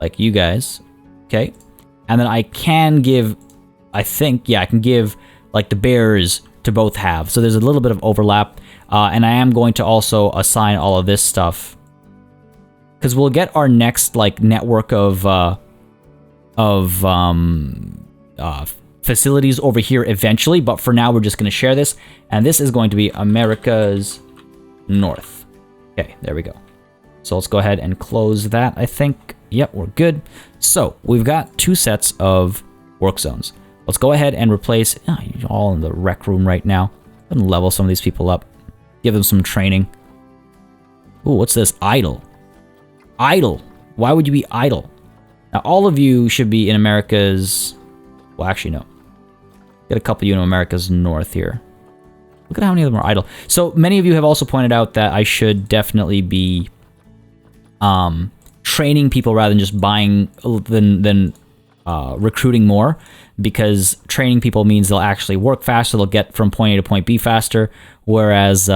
like, you guys. Okay? And then I can give... I think, yeah, I can give, like, the bears to both have. So there's a little bit of overlap. And I am going to also assign all of this stuff. Because we'll get our next, like, network of facilities over here eventually. But for now, we're just going to share this. And this is going to be America's North. Okay, there we go. So let's go ahead and close that, I think. Yep, we're good. So we've got 2 sets of work zones. Let's go ahead and replace... Oh, you're all in the rec room right now. I'm going to level some of these people up. Give them some training. Ooh, what's this? Idle. Idle. Why would you be idle? Now, all of you should be in America's... Well, actually, no. Get a couple of you in America's North here. Look at how many of them are idle. So, many of you have also pointed out that I should definitely be training people rather than just buying... recruiting more, because training people means they'll actually work faster, they'll get from point A to point B faster, whereas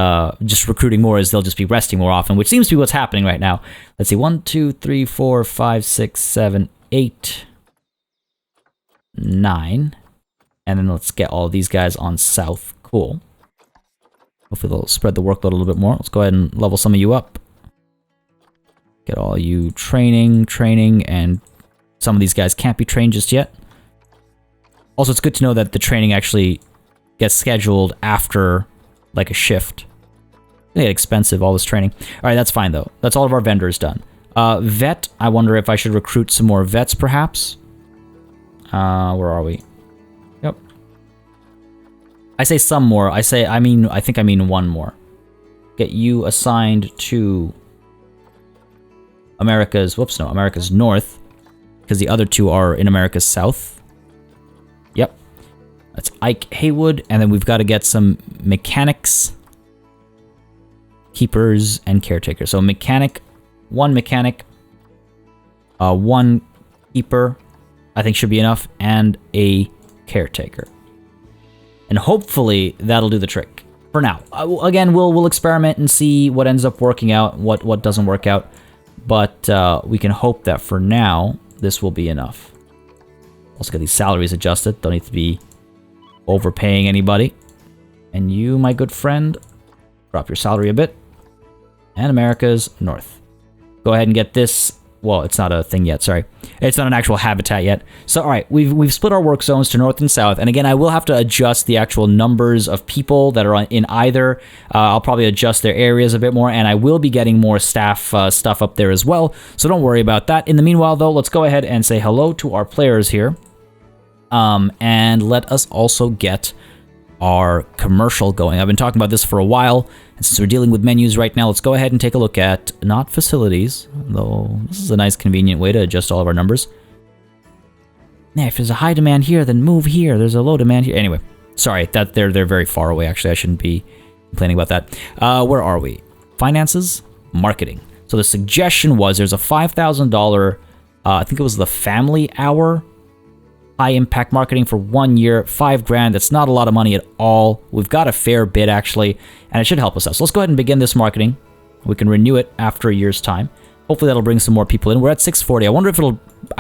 just recruiting more is they'll just be resting more often, which seems to be what's happening right now. Let's see, 1, 2, 3, 4, 5, 6, 7, 8, 9, and then let's get all of these guys on South. Cool. Hopefully they'll spread the workload a little bit more. Let's go ahead and level some of you up. Get all you training, and some of these guys can't be trained just yet. Also, it's good to know that the training actually gets scheduled after, like, a shift. They get expensive, all this training. All right, that's fine, though. That's all of our vendors done. Vet, I wonder if I should recruit some more vets, perhaps. Where are we? Yep. I say some more. I think I mean one more. Get you assigned to America's North. Because the other 2 are in America's South. Yep. That's Ike Haywood. And then we've got to get some mechanics, keepers, and caretakers. So one mechanic, 1 keeper, I think should be enough, and a caretaker. And hopefully that'll do the trick. For now. Again, we'll experiment and see what ends up working out, what doesn't work out. But we can hope that for now... this will be enough. Also get these salaries adjusted. Don't need to be overpaying anybody. And you, my good friend, drop your salary a bit. And America's North. Go ahead and get this. Well, it's not a thing yet, sorry. It's not an actual habitat yet. So, all right, we've split our work zones to North and South. And again, I will have to adjust the actual numbers of people that are in either. I'll probably adjust their areas a bit more, and I will be getting more staff stuff up there as well. So don't worry about that. In the meanwhile, though, let's go ahead and say hello to our players here. And let us also get our commercial going. I've been talking about this for a while, and since we're dealing with menus right now, let's go ahead and take a look at, not facilities, though this is a nice convenient way to adjust all of our numbers. Yeah, if there's a high demand here, then move here. There's a low demand here. Anyway, sorry, that they're very far away, actually. I shouldn't be complaining about that. Where are we? Finances, marketing. So the suggestion was there's a $5,000, I think it was the family hour, high impact marketing for 1 year, $5,000. That's not a lot of money at all. We've got a fair bit, actually, and it should help us out. So let's go ahead and begin this marketing. We can renew it after a year's time. Hopefully that'll bring some more people in. We're at 640. I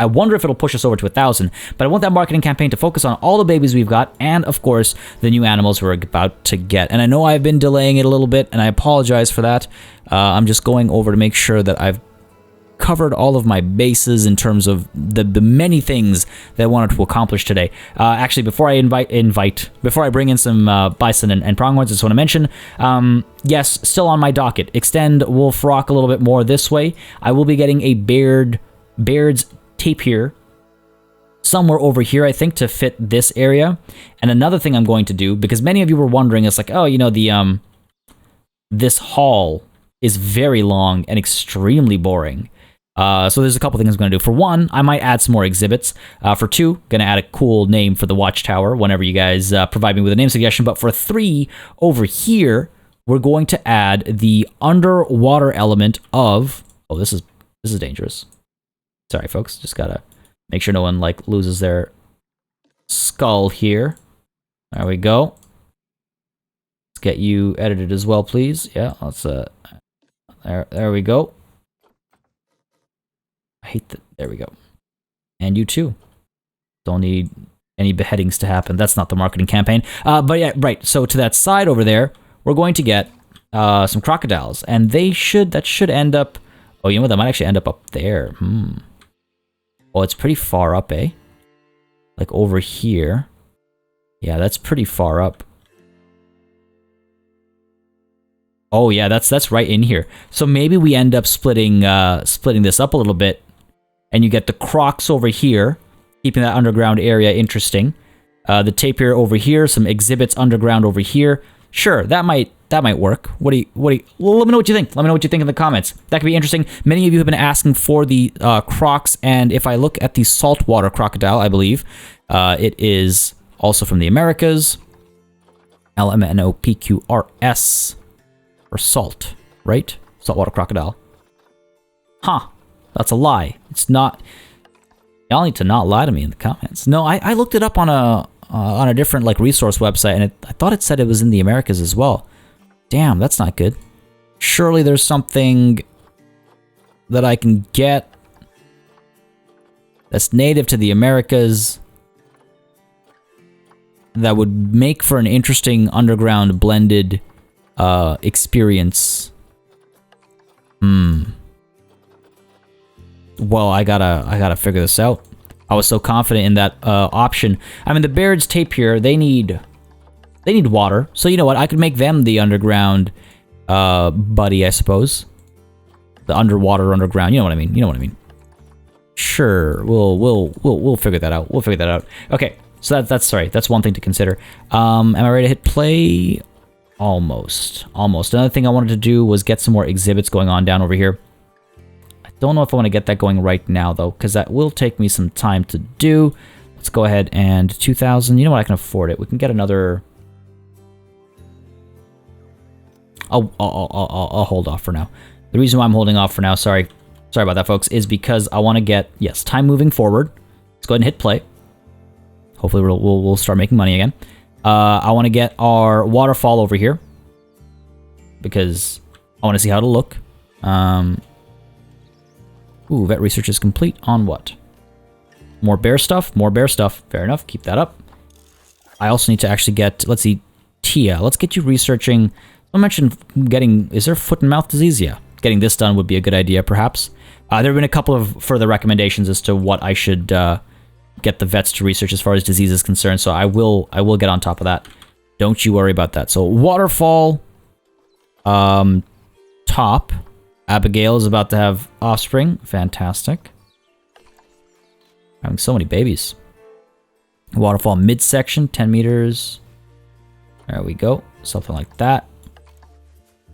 wonder if it'll push us over to 1,000. But I want that marketing campaign to focus on all the babies we've got, and of course the new animals we're about to get. And I know I've been delaying it a little bit, and I apologize for that. I'm just going over to make sure that I've covered all of my bases in terms of the many things that I wanted to accomplish today. Actually, before I before I bring in some bison and pronghorns, I just want to mention, yes, still on my docket, extend Wolf Rock a little bit more this way. I will be getting a Baird's tapir somewhere over here, I think, to fit this area. And another thing I'm going to do, because many of you were wondering, it's like, oh, you know, the this hall is very long and extremely boring. So there's a couple things I'm going to do. For one, I might add some more exhibits. For two, going to add a cool name for the Watchtower whenever you guys provide me with a name suggestion. But for three, over here, we're going to add the underwater element of... Oh, this is dangerous. Sorry, folks. Just got to make sure no one like loses their skull here. There we go. Let's get you edited as well, please. Yeah, let's... There we go. I hate that. There we go. And you too. Don't need any beheadings to happen. That's not the marketing campaign. But yeah, right. So to that side over there, we're going to get some crocodiles, and that should end up. Oh, you know what? That might actually end up there. Oh, it's pretty far up, eh? Like over here. Yeah, that's pretty far up. Oh yeah, that's right in here. So maybe we end up splitting this up a little bit. And you get the crocs over here, keeping that underground area interesting. The tapir over here, some exhibits underground over here. Sure, that might work. Well, let me know what you think. Let me know what you think in the comments. That could be interesting. Many of you have been asking for the crocs, and if I look at the saltwater crocodile, I believe it is also from the Americas. LMNOPQRS for salt, right? Saltwater crocodile. Huh. That's a lie. It's not. Y'all need to not lie to me in the comments. No, I looked it up on a different like resource website, and I thought it said it was in the Americas as well. Damn, that's not good. Surely there's something that I can get that's native to the Americas that would make for an interesting underground blended experience. Well, I gotta figure this out. I was so confident in that option. I mean, the Baird's tapir, they need water. So you know what? I could make them the underground buddy, I suppose. The underground. You know what I mean? Sure, we'll figure that out. We'll figure that out. Okay, so that's one thing to consider. Am I ready to hit play? Almost. Another thing I wanted to do was get some more exhibits going on down over here. Don't know if I want to get that going right now, though, because that will take me some time to do. Let's go ahead and 2,000. You know what? I can afford it. We can get another... I'll hold off for now. The reason why I'm holding off for now, sorry about that, folks, is because I want to get, yes, time moving forward. Let's go ahead and hit play. Hopefully we'll start making money again. I want to get our waterfall over here because I want to see how it'll look. Ooh, vet research is complete on what? More bear stuff? More bear stuff. Fair enough. Keep that up. I also need to actually get, let's see, Tia. Let's get you researching. I mentioned getting, is there foot and mouth disease? Yeah. Getting this done would be a good idea, perhaps. There have been a couple of further recommendations as to what I should get the vets to research as far as disease is concerned, so I will get on top of that. Don't you worry about that. So, Waterfall, top. Abigail is about to have offspring. Fantastic. Having so many babies. Waterfall midsection, 10 meters. There we go. Something like that.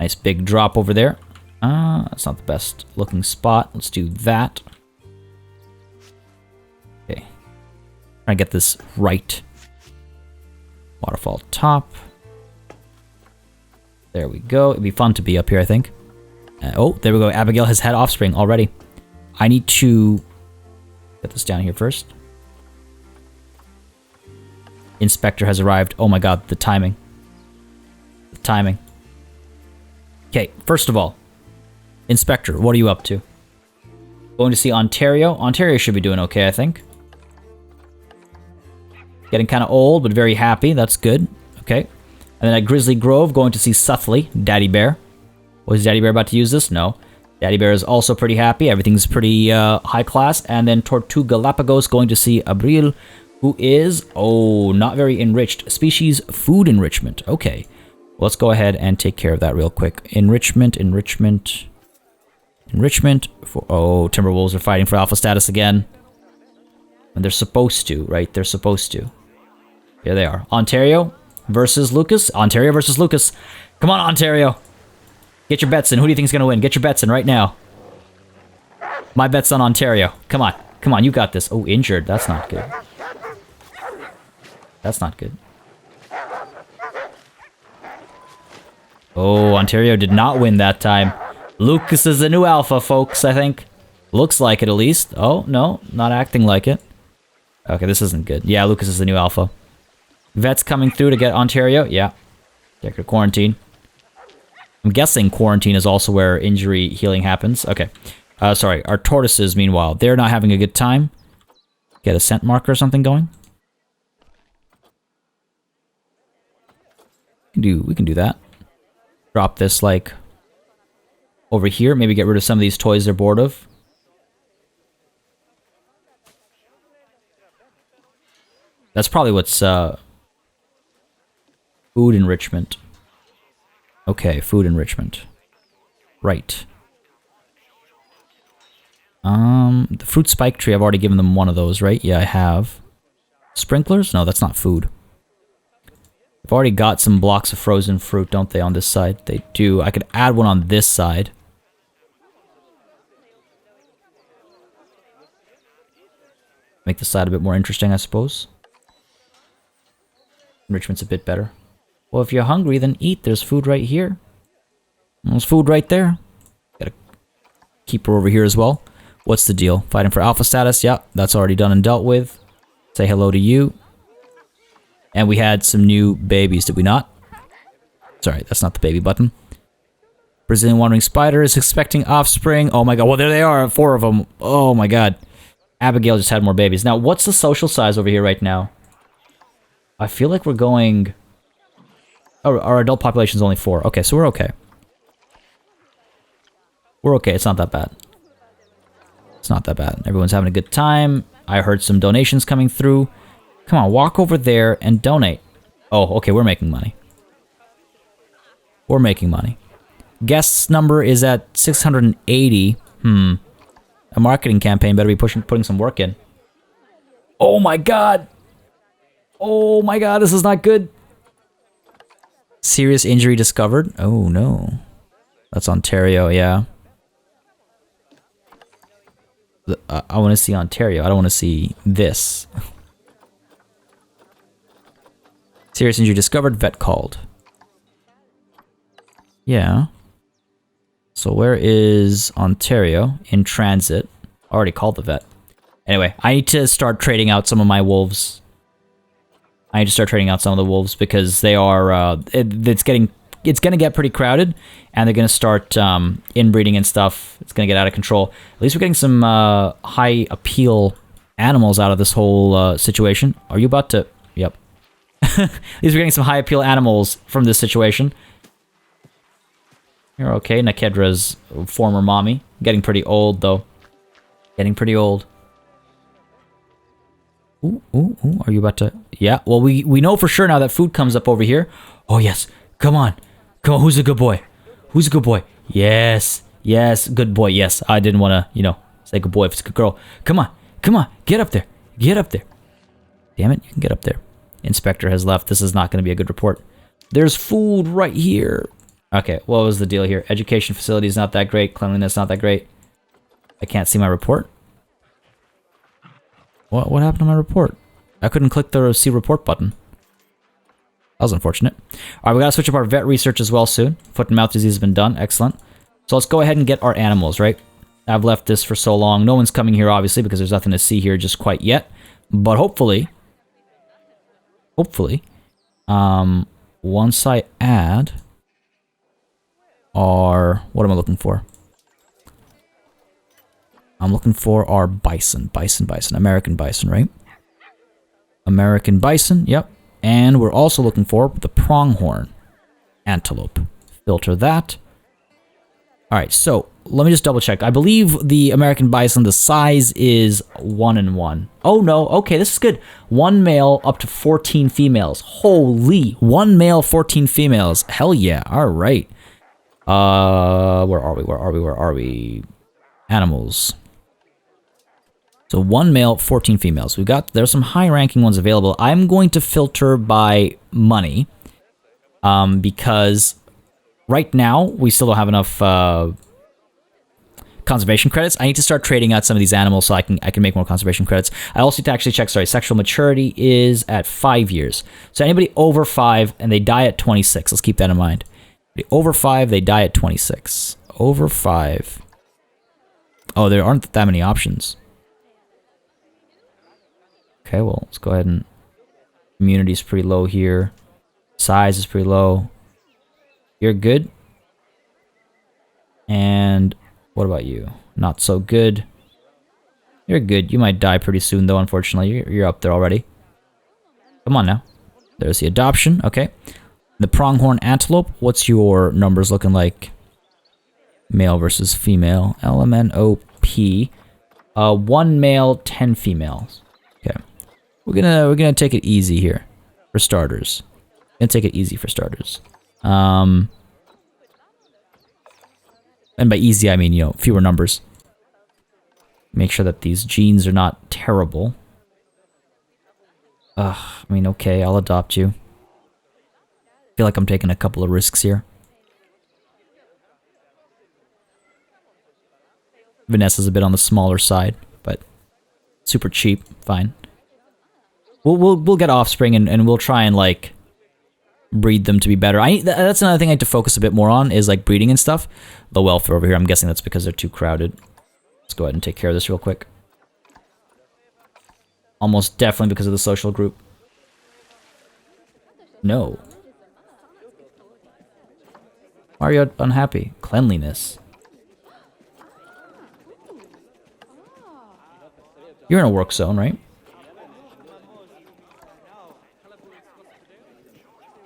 Nice big drop over there. That's not the best looking spot. Let's do that. Okay. Try to get this right. Waterfall top. There we go. It'd be fun to be up here, I think. Oh, there we go. Abigail has had offspring already. I need to get this down here first. Inspector has arrived. Oh my god, the timing. The timing. Okay, first of all, Inspector, what are you up to? Going to see Ontario. Ontario should be doing okay, I think. Getting kind of old, but very happy. That's good. Okay. And then at Grizzly Grove, going to see Suthley, Daddy Bear. Was Daddy Bear about to use this? No. Daddy Bear is also pretty happy. Everything's pretty high class. And then Tortuga Galapagos, going to see Abril, who is, not very enriched. Species food enrichment. Okay. Let's go ahead and take care of that real quick. Enrichment. Timberwolves are fighting for alpha status again. And they're supposed to, right? They're supposed to. Here they are. Ontario versus Lucas. Ontario versus Lucas. Come on, Ontario. Get your bets in. Who do you think is going to win? Get your bets in right now. My bet's on Ontario. Come on. Come on, you got this. Oh, injured. That's not good. That's not good. Oh, Ontario did not win that time. Lucas is the new alpha, folks, I think. Looks like it, at least. Oh, no. Not acting like it. Okay, this isn't good. Yeah, Lucas is the new alpha. Vets coming through to get Ontario. Yeah. Take her quarantine. I'm guessing quarantine is also where injury healing happens. Okay. Sorry. Our tortoises, meanwhile, they're not having a good time. Get a scent marker or something going. We can do that. Drop this, like, over here. Maybe get rid of some of these toys they're bored of. That's probably what's, food enrichment. Okay, food enrichment. Right. The fruit spike tree, I've already given them one of those, right? Yeah, I have. Sprinklers? No, that's not food. I've already got some blocks of frozen fruit, don't they, on this side? They do. I could add one on this side. Make the side a bit more interesting, I suppose. Enrichment's a bit better. Well, if you're hungry, then eat. There's food right here. There's food right there. Gotta keep her over here as well. What's the deal? Fighting for alpha status? Yeah, that's already done and dealt with. Say hello to you. And we had some new babies, did we not? Sorry, that's not the baby button. Brazilian wandering spider is expecting offspring. Oh my god, well there they are, 4 of them. Oh my god. Abigail just had more babies. Now, what's the social size over here right now? I feel like we're going... Oh, our adult population is only 4. Okay, so we're okay. We're okay, it's not that bad. It's not that bad. Everyone's having a good time. I heard some donations coming through. Come on, walk over there and donate. Oh, okay, we're making money. We're making money. Guests number is at 680. A marketing campaign better be putting some work in. Oh my god! Oh my god, this is not good. Serious injury discovered. Oh no. That's Ontario, yeah. I want to see Ontario. I don't want to see this. Serious injury discovered. Vet called. Yeah. So where is Ontario? In transit. Already called the vet. Anyway, I need to start trading out some of my wolves. I need to start trading out some of the wolves because they are, it's going to get pretty crowded and they're going to start inbreeding and stuff. It's going to get out of control. At least we're getting some high appeal animals out of this whole situation. Are you about to? Yep. At least we're getting some high appeal animals from this situation. You're okay. Nakedra's former mommy. Getting pretty old though. Getting pretty old. Ooh, are you about to... Yeah, well, we know for sure now that food comes up over here. Oh, yes. Come on. Come on, who's a good boy? Who's a good boy? Yes. Yes, good boy. Yes, I didn't want to, say good boy if it's a good girl. Come on. Come on. Get up there. Get up there. Damn it, you can get up there. Inspector has left. This is not going to be a good report. There's food right here. Okay, what was the deal here? Education facilities not that great. Cleanliness not that great. I can't see my report. What happened to my report? I couldn't click the see report button. That was unfortunate. Alright, we gotta switch up our vet research as well soon. Foot and mouth disease has been done. Excellent. So let's go ahead and get our animals, right? I've left this for so long. No one's coming here, obviously, because there's nothing to see here just quite yet. But hopefully, once I add our... What am I looking for? I'm looking for our bison. Bison. American bison, right? American bison, yep. And we're also looking for the pronghorn antelope. Filter that. All right, so let me just double check. I believe the American bison, the size is 1 and 1. Oh no, okay, this is good. 1 male up to 14 females. Holy, 1 male, 14 females. Hell yeah, all right. Where are we? Animals. So 1 male, 14 females. There's some high-ranking ones available. I'm going to filter by money, because right now we still don't have enough conservation credits. I need to start trading out some of these animals so I can make more conservation credits. I also need to actually check. Sorry, sexual maturity is at 5 years. So anybody over 5 and they die at 26. Let's keep that in mind. Over 5, they die at 26. Over 5. Oh, there aren't that many options. Okay, well, let's go ahead and... Immunity is pretty low here. Size is pretty low. You're good. And what about you? Not so good. You're good. You might die pretty soon, though, unfortunately. You're up there already. Come on now. There's the adoption. Okay. The pronghorn antelope. What's your numbers looking like? Male versus female. LMNOP. 1 male, 10 females. Okay. We're gonna take it easy here. For starters. Gonna take it easy for starters. And by easy, I mean, you know, fewer numbers. Make sure that these genes are not terrible. I mean, okay, I'll adopt you. Feel like I'm taking a couple of risks here. Vanessa's a bit on the smaller side, but super cheap. Fine. We'll get offspring and we'll try and like breed them to be better. That's another thing I need to focus a bit more on is like breeding and stuff. The welfare over here. I'm guessing that's because they're too crowded. Let's go ahead and take care of this real quick. Almost definitely because of the social group. No. Why are you unhappy? Cleanliness. You're in a work zone, right?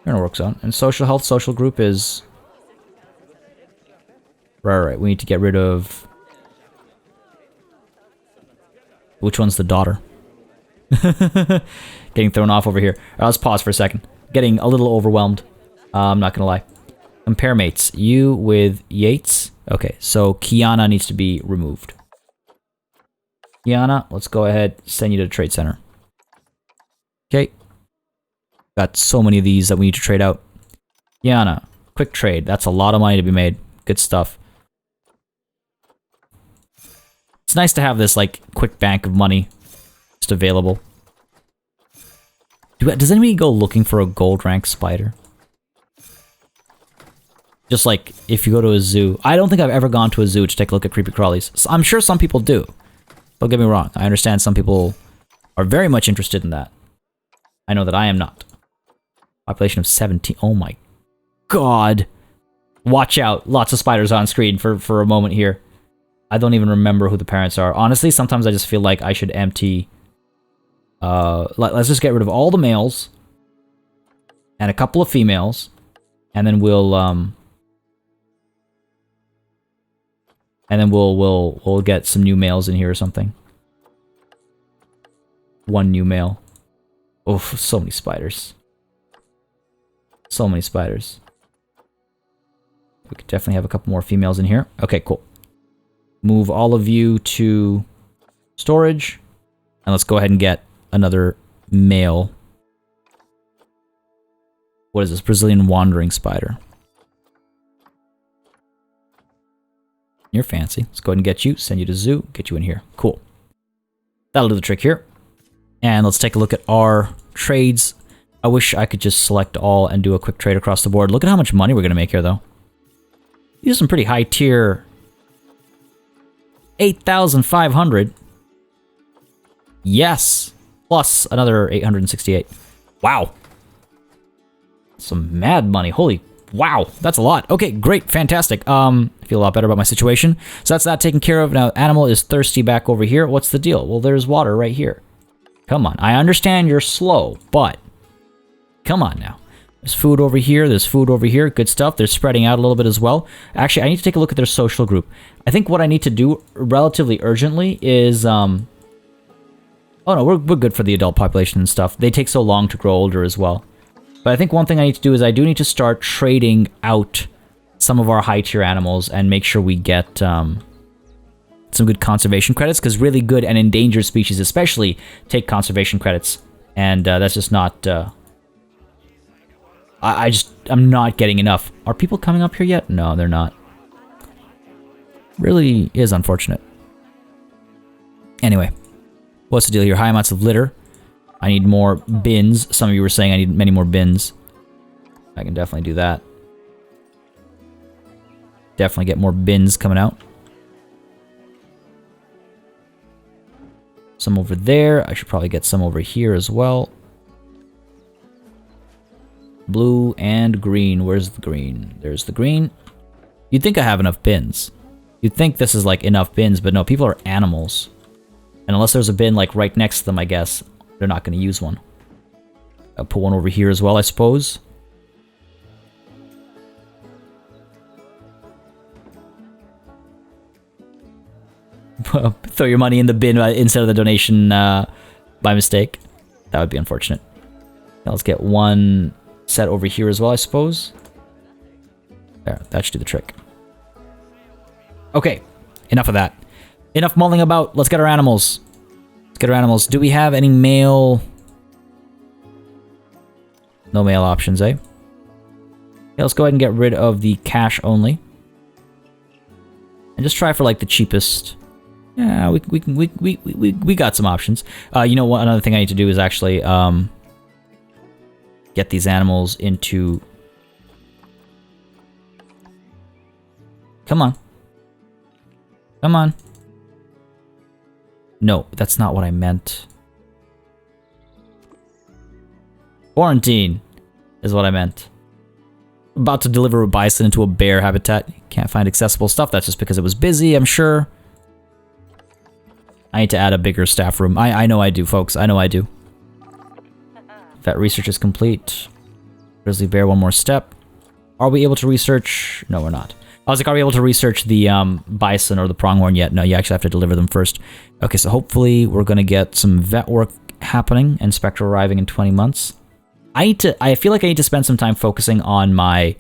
You're in a work zone. And social health, social group is... Right. We need to get rid of... Which one's the daughter? Getting thrown off over here. Let's pause for a second. Getting a little overwhelmed. I'm not gonna lie. Compare mates. You with Yates. Okay, so Kiana needs to be removed. Kiana, let's go ahead, send you to the trade center. Okay. Got so many of these that we need to trade out. Kiana, quick trade. That's a lot of money to be made. Good stuff. It's nice to have this, like, quick bank of money just available. Does anybody go looking for a gold rank spider? Just like, if you go to a zoo. I don't think I've ever gone to a zoo to take a look at creepy crawlies. So I'm sure some people do. Don't get me wrong. I understand some people are very much interested in that. I know that I am not. Population of 17. Oh my god. Watch out. Lots of spiders on screen for a moment here. I don't even remember who the parents are. Honestly, sometimes I just feel like I should empty... let's just get rid of all the males. And a couple of females. And then we'll get some new males in here or something. 1 new male. Oh, so many spiders. So many spiders. We could definitely have a couple more females in here. Okay, cool. Move all of you to storage. And let's go ahead and get another male. What is this? Brazilian wandering spider. You're fancy. Let's go ahead and get you. Send you to zoo. Get you in here. Cool. That'll do the trick here. And let's take a look at our trades. I wish I could just select all and do a quick trade across the board. Look at how much money we're going to make here, though. These are some pretty high tier. 8,500. Yes. Plus another 868. Wow. Some mad money. Holy Wow, that's a lot. Okay, great, fantastic. I feel a lot better about my situation. So that's that taken care of. Now, animal is thirsty back over here. What's the deal? Well, there's water right here. Come on, I understand you're slow, but come on now. There's food over here, there's food over here, good stuff. They're spreading out a little bit as well. Actually, I need to take a look at their social group. I think what I need to do relatively urgently is, oh no, we're good for the adult population and stuff. They take so long to grow older as well. But I think one thing I need to do is I do need to start trading out some of our high-tier animals and make sure we get some good conservation credits, because really good and endangered species especially take conservation credits. And that's just not... I'm not getting enough. Are people coming up here yet? No, they're not. Really is unfortunate. Anyway, what's the deal here? High amounts of litter. I need more bins. Some of you were saying I need many more bins. I can definitely do that. Definitely get more bins coming out. Some over there. I should probably get some over here as well. Blue and green. Where's the green? There's the green. You'd think I have enough bins. You'd think this is like enough bins, but no, people are animals. And unless there's a bin like right next to them, I guess, they're not going to use one. I'll put one over here as well, I suppose. Throw your money in the bin instead of the donation by mistake. That would be unfortunate. Now let's get one set over here as well, I suppose. There, that should do the trick. Okay, enough of that. Enough mulling about. Let's get our animals. Let's get our animals. Do we have any male... No male options, eh? Yeah, let's go ahead and get rid of the cash only. And just try for like the cheapest. Yeah, we got some options. You know what? Another thing I need to do is actually get these animals into... Come on. Come on. No, that's not what I meant. Quarantine is what I meant. About to deliver a bison into a bear habitat. Can't find accessible stuff. That's just because it was busy, I'm sure. I need to add a bigger staff room. I know I do, folks. I know I do. Vet research is complete. Grizzly bear, one more step. Are we able to research? No, we're not. I was like, are we able to research the bison or the pronghorn yet? No, you actually have to deliver them first. Okay, so hopefully we're going to get some vet work happening. Inspector arriving in 20 months. I feel like I need to spend some time focusing on my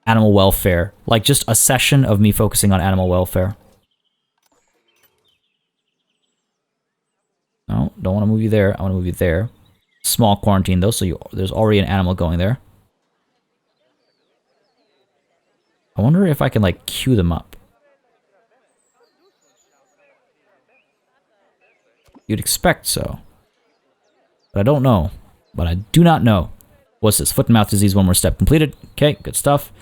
animal welfare. Like just a session of me focusing on animal welfare. No, don't want to move you there. I want to move you there. Small quarantine though, so there's already an animal going there. I wonder if I can like queue them up. You'd expect so. But I don't know. But I do not know. What's this? Foot and mouth disease, one more step completed. Okay, good stuff.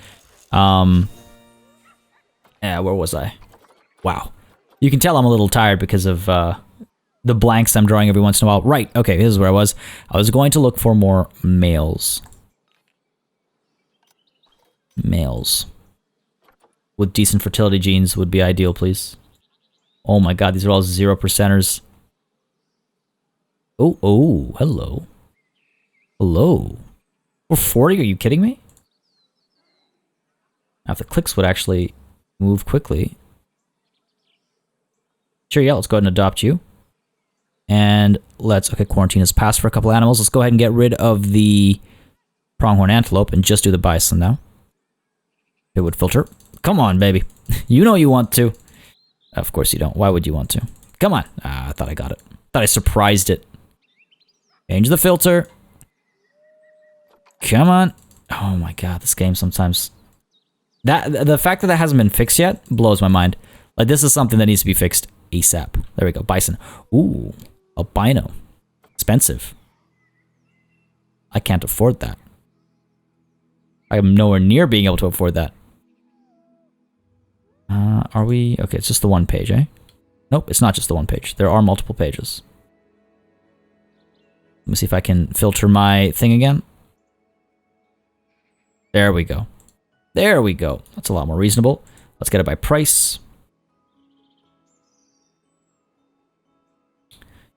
Yeah, where was I? Wow. You can tell I'm a little tired because of the blanks I'm drawing every once in a while. Right, okay, this is where I was. I was going to look for more males. Males. With decent fertility genes would be ideal, please. Oh my god, these are all 0%ers. Oh, hello. Hello. We're 40? Are you kidding me? Now, if the clicks would actually move quickly. Sure, yeah, let's go ahead and adopt you. And let's... Okay, quarantine has passed for a couple animals. Let's go ahead and get rid of the pronghorn antelope and just do the bison now. It would filter. Come on, baby. You know you want to. Of course you don't. Why would you want to? Come on. Ah, I thought I got it. Thought I surprised it. Change the filter. Come on. Oh my god, this game sometimes... The fact that hasn't been fixed yet blows my mind. Like, this is something that needs to be fixed ASAP. There we go. Bison. Ooh. Albino. Expensive. I can't afford that. I am nowhere near being able to afford that. Are we... Okay, it's just the one page, eh? Nope, it's not just the one page. There are multiple pages. Let me see if I can filter my thing again. There we go. There we go. That's a lot more reasonable. Let's get it by price.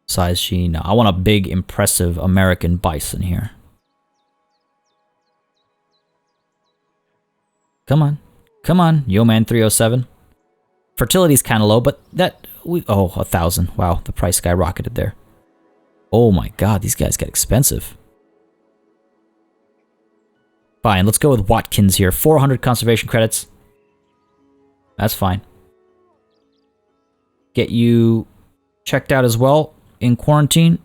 Size G. No, I want a big, impressive American bison here. Come on. Come on, Yo Man 307. Fertility's kind of low, but that... Oh, 1,000. Wow, the price skyrocketed there. Oh my god, these guys get expensive. Fine, let's go with Watkins here. 400 conservation credits. That's fine. Get you checked out as well in quarantine.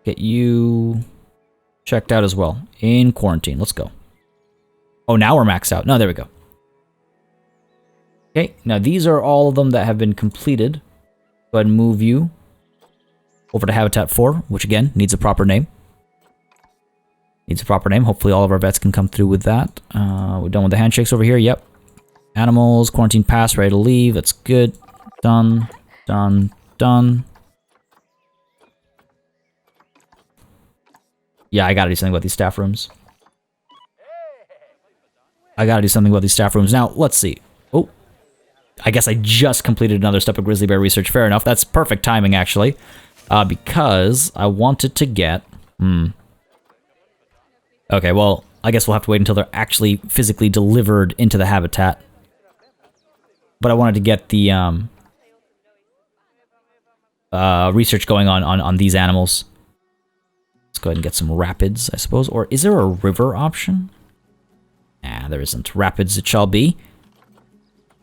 Get you checked out as well in quarantine. Let's go. Oh, now we're maxed out. No, there we go. Okay, now these are all of them that have been completed. Go ahead and move you over to Habitat 4, which again needs a proper name. Needs a proper name. Hopefully all of our vets can come through with that. We're done with the handshakes over here. Yep. Animals, quarantine pass, ready to leave. That's good. Done. Done. Done. Yeah, I gotta do something about these staff rooms. Now, let's see. Oh. I guess I just completed another step of grizzly bear research. Fair enough. That's perfect timing, actually. Because I wanted to get... Okay, well, I guess we'll have to wait until they're actually physically delivered into the habitat. But I wanted to get the research going on these animals. Let's go ahead and get some rapids, I suppose. Or is there a river option? Nah, there isn't. Rapids it shall be.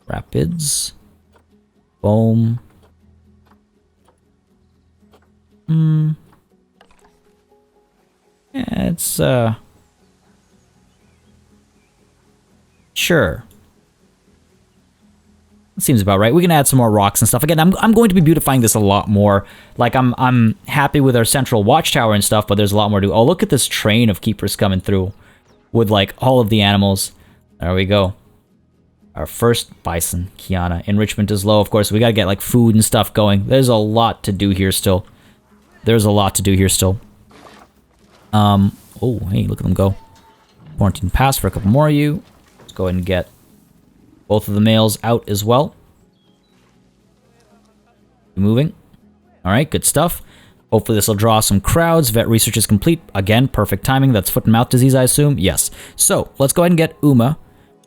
Rapids. Boom. Yeah, it's, Sure. That seems about right. We can add some more rocks and stuff. Again, I'm going to be beautifying this a lot more. Like, I'm happy with our central watchtower and stuff, but there's a lot more to do. Oh, look at this train of keepers coming through with, like, all of the animals. There we go. Our first bison, Kiana. Enrichment is low, of course. We gotta get, like, food and stuff going. There's a lot to do here still. Oh, hey, look at them go. Quarantine pass for a couple more of you. Let's go ahead and get both of the males out as well. Moving. Alright, good stuff. Hopefully this will draw some crowds. Vet research is complete. Again, perfect timing. That's foot and mouth disease, I assume. Yes. So, let's go ahead and get Uma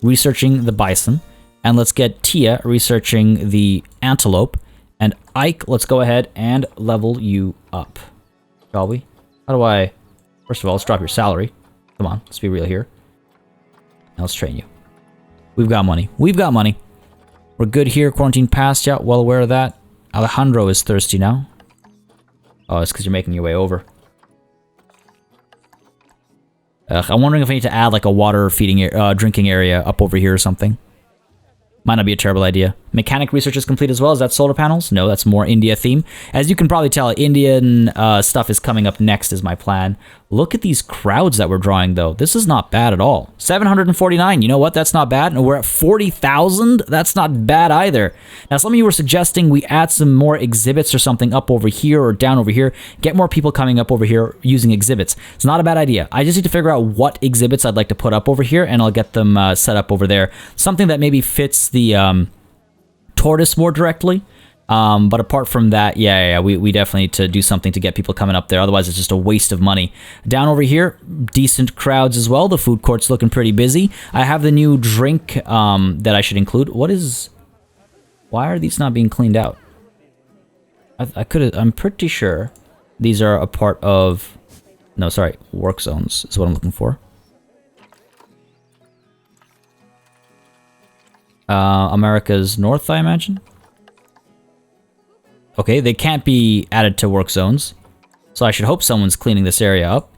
researching the bison. And let's get Tia researching the antelope. And Ike, let's go ahead and level you up. Shall we? How do I... First of all, let's drop your salary. Come on, let's be real here. Now let's train you. We've got money. We're good here. Quarantine passed. Yeah, well aware of that. Alejandro is thirsty now. Oh, it's because you're making your way over. I'm wondering if I need to add like a water feeding, drinking area up over here or something. Might not be a terrible idea. Mechanic research is complete as well. Is that solar panels? No, that's more India theme. As you can probably tell, Indian stuff is coming up next is my plan. Look at these crowds that we're drawing, though. This is not bad at all. 749. You know what? That's not bad. And we're at 40,000. That's not bad either. Now, some of you were suggesting we add some more exhibits or something up over here or down over here. Get more people coming up over here using exhibits. It's not a bad idea. I just need to figure out what exhibits I'd like to put up over here, and I'll get them set up over there. Something that maybe fits the tortoise more directly. But apart from that, yeah, we definitely need to do something to get people coming up there. Otherwise, it's just a waste of money. Down over here, decent crowds as well. The food court's looking pretty busy. I have the new drink that I should include. Why are these not being cleaned out? I'm pretty sure these are a part of... No, sorry, work zones is what I'm looking for. America's North, I imagine. Okay, they can't be added to work zones. So I should hope someone's cleaning this area up.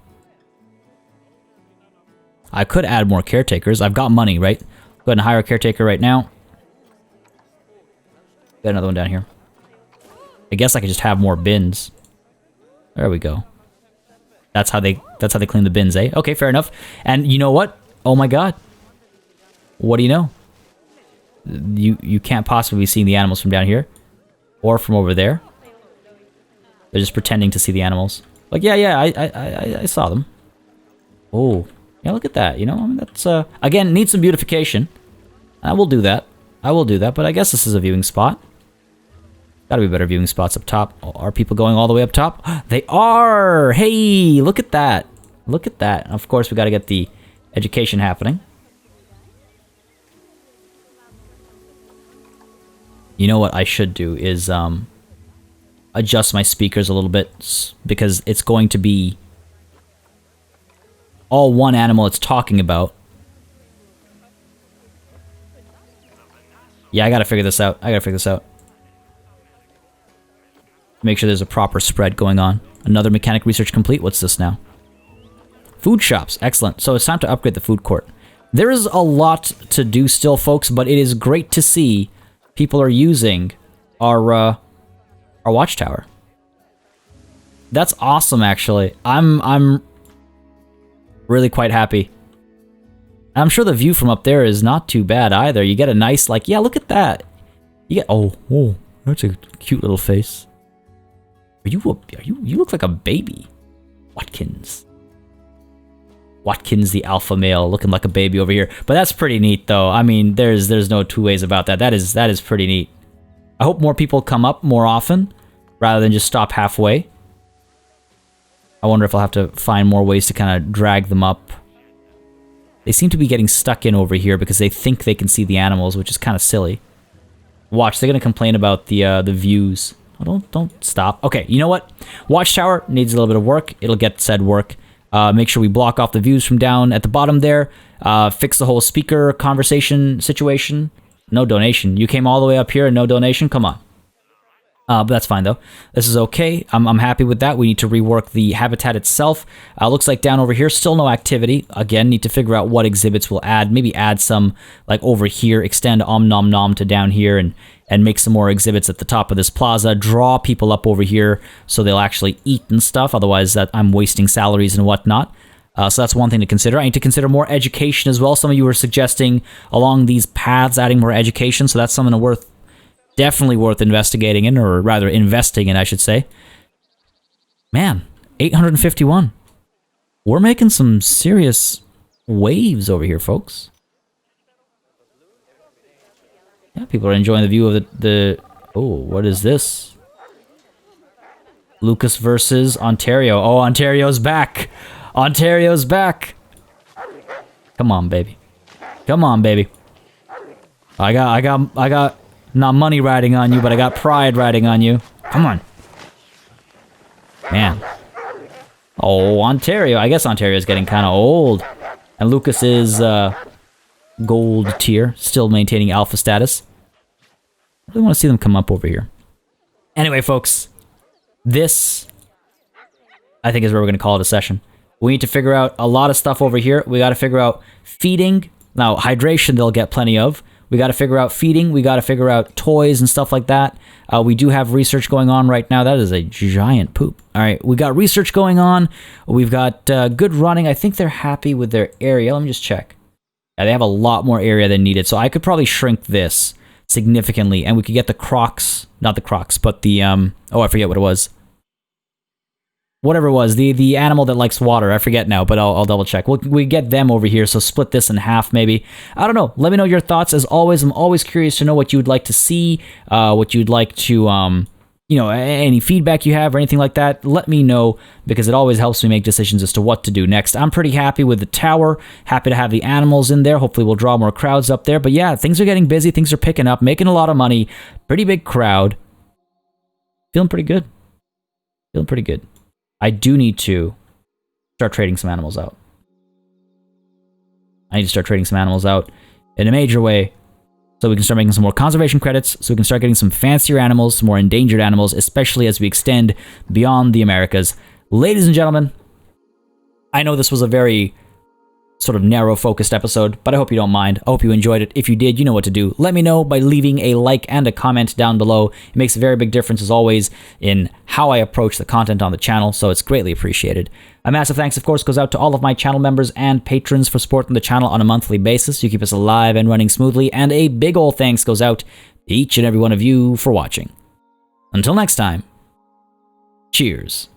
I could add more caretakers. I've got money, right? Go ahead and hire a caretaker right now. Got another one down here. I guess I could just have more bins. There we go. That's how they clean the bins, eh? Okay, fair enough. And you know what? Oh my god. What do you know? You can't possibly be seeing the animals from down here. Or from over there. They're just pretending to see the animals. Like, yeah, I saw them. Oh, Yeah, look at that. You know, I mean, that's again needs some beautification. I will do that. I will do that. But I guess this is a viewing spot. Got to be better viewing spots up top. Are people going all the way up top? They are. Hey, look at that. Look at that. Of course, we got to get the education happening. You know what I should do is adjust my speakers a little bit because it's going to be all one animal it's talking about. Yeah, I gotta figure this out. Make sure there's a proper spread going on. Another mechanic research complete. What's this now? Food shops. Excellent. So it's time to upgrade the food court. There is a lot to do still, folks, but it is great to see people are using our Watchtower. That's awesome, actually. I'm really quite happy. I'm sure the view from up there is not too bad either. You get a nice, like, yeah, look at that. You get, oh, that's a cute little face. You look like a baby. Watkins, the alpha male, looking like a baby over here. But that's pretty neat, though. I mean, there's no two ways about that. That is pretty neat. I hope more people come up more often, rather than just stop halfway. I wonder if I'll have to find more ways to kind of drag them up. They seem to be getting stuck in over here because they think they can see the animals, which is kind of silly. Watch, they're going to complain about the views. Oh, don't stop. Okay, you know what? Watchtower needs a little bit of work. It'll get said work. Make sure we block off the views from down at the bottom there. Fix the whole speaker conversation situation. No donation. You came all the way up here and no donation? Come on. But that's fine, though. This is okay. I'm happy with that. We need to rework the habitat itself. Looks like down over here, still no activity. Again, need to figure out what exhibits we'll add. Maybe add some, like, over here. Extend Om Nom Nom to down here and make some more exhibits at the top of this plaza. Draw people up over here so they'll actually eat and stuff. Otherwise, I'm wasting salaries and whatnot. So that's one thing to consider. I need to consider more education as well. Some of you were suggesting along these paths adding more education. So that's something definitely worth investigating in, or rather investing in, I should say. Man, 851. We're making some serious waves over here, folks. Yeah, people are enjoying the view of the oh, what is this? Lucas versus Ontario. Oh, Ontario's back. Ontario's back. Come on, baby. Come on, baby. I got not money riding on you, but I got pride riding on you. Come on. Man. Oh, Ontario. I guess Ontario is getting kind of old. And Lucas is gold tier, still maintaining alpha status. I really want to see them come up over here. Anyway, folks, this, I think, is where we're going to call it a session. We need to figure out a lot of stuff over here. We got to figure out feeding. Now, hydration they'll get plenty of. We got to figure out feeding. We got to figure out toys and stuff like that. We do have research going on right now. That is a giant poop. All right, we got research going on. We've got good running. I think they're happy with their area. Let me just check. Yeah, they have a lot more area than needed. So I could probably shrink this significantly, and we could get the crocs, not the crocs, but the, oh, I forget what it was. Whatever it was, the animal that likes water. I forget now, but I'll double check. We get them over here, so split this in half maybe. I don't know. Let me know your thoughts. As always, I'm always curious to know what you would like to see, what you'd like to, you know, any feedback you have or anything like that. Let me know, because it always helps me make decisions as to what to do next. I'm pretty happy with the tower. Happy to have the animals in there. Hopefully we'll draw more crowds up there. But yeah, things are getting busy. Things are picking up, making a lot of money. Pretty big crowd. Feeling pretty good. Feeling pretty good. I do need to start trading some animals out. I need to start trading some animals out in a major way so we can start making some more conservation credits, so we can start getting some fancier animals, some more endangered animals, especially as we extend beyond the Americas. Ladies and gentlemen, I know this was a very sort of narrow-focused episode, but I hope you don't mind. I hope you enjoyed it. If you did, you know what to do. Let me know by leaving a like and a comment down below. It makes a very big difference, as always, in how I approach the content on the channel, so it's greatly appreciated. A massive thanks, of course, goes out to all of my channel members and patrons for supporting the channel on a monthly basis. You keep us alive and running smoothly, and a big ol' thanks goes out to each and every one of you for watching. Until next time, cheers.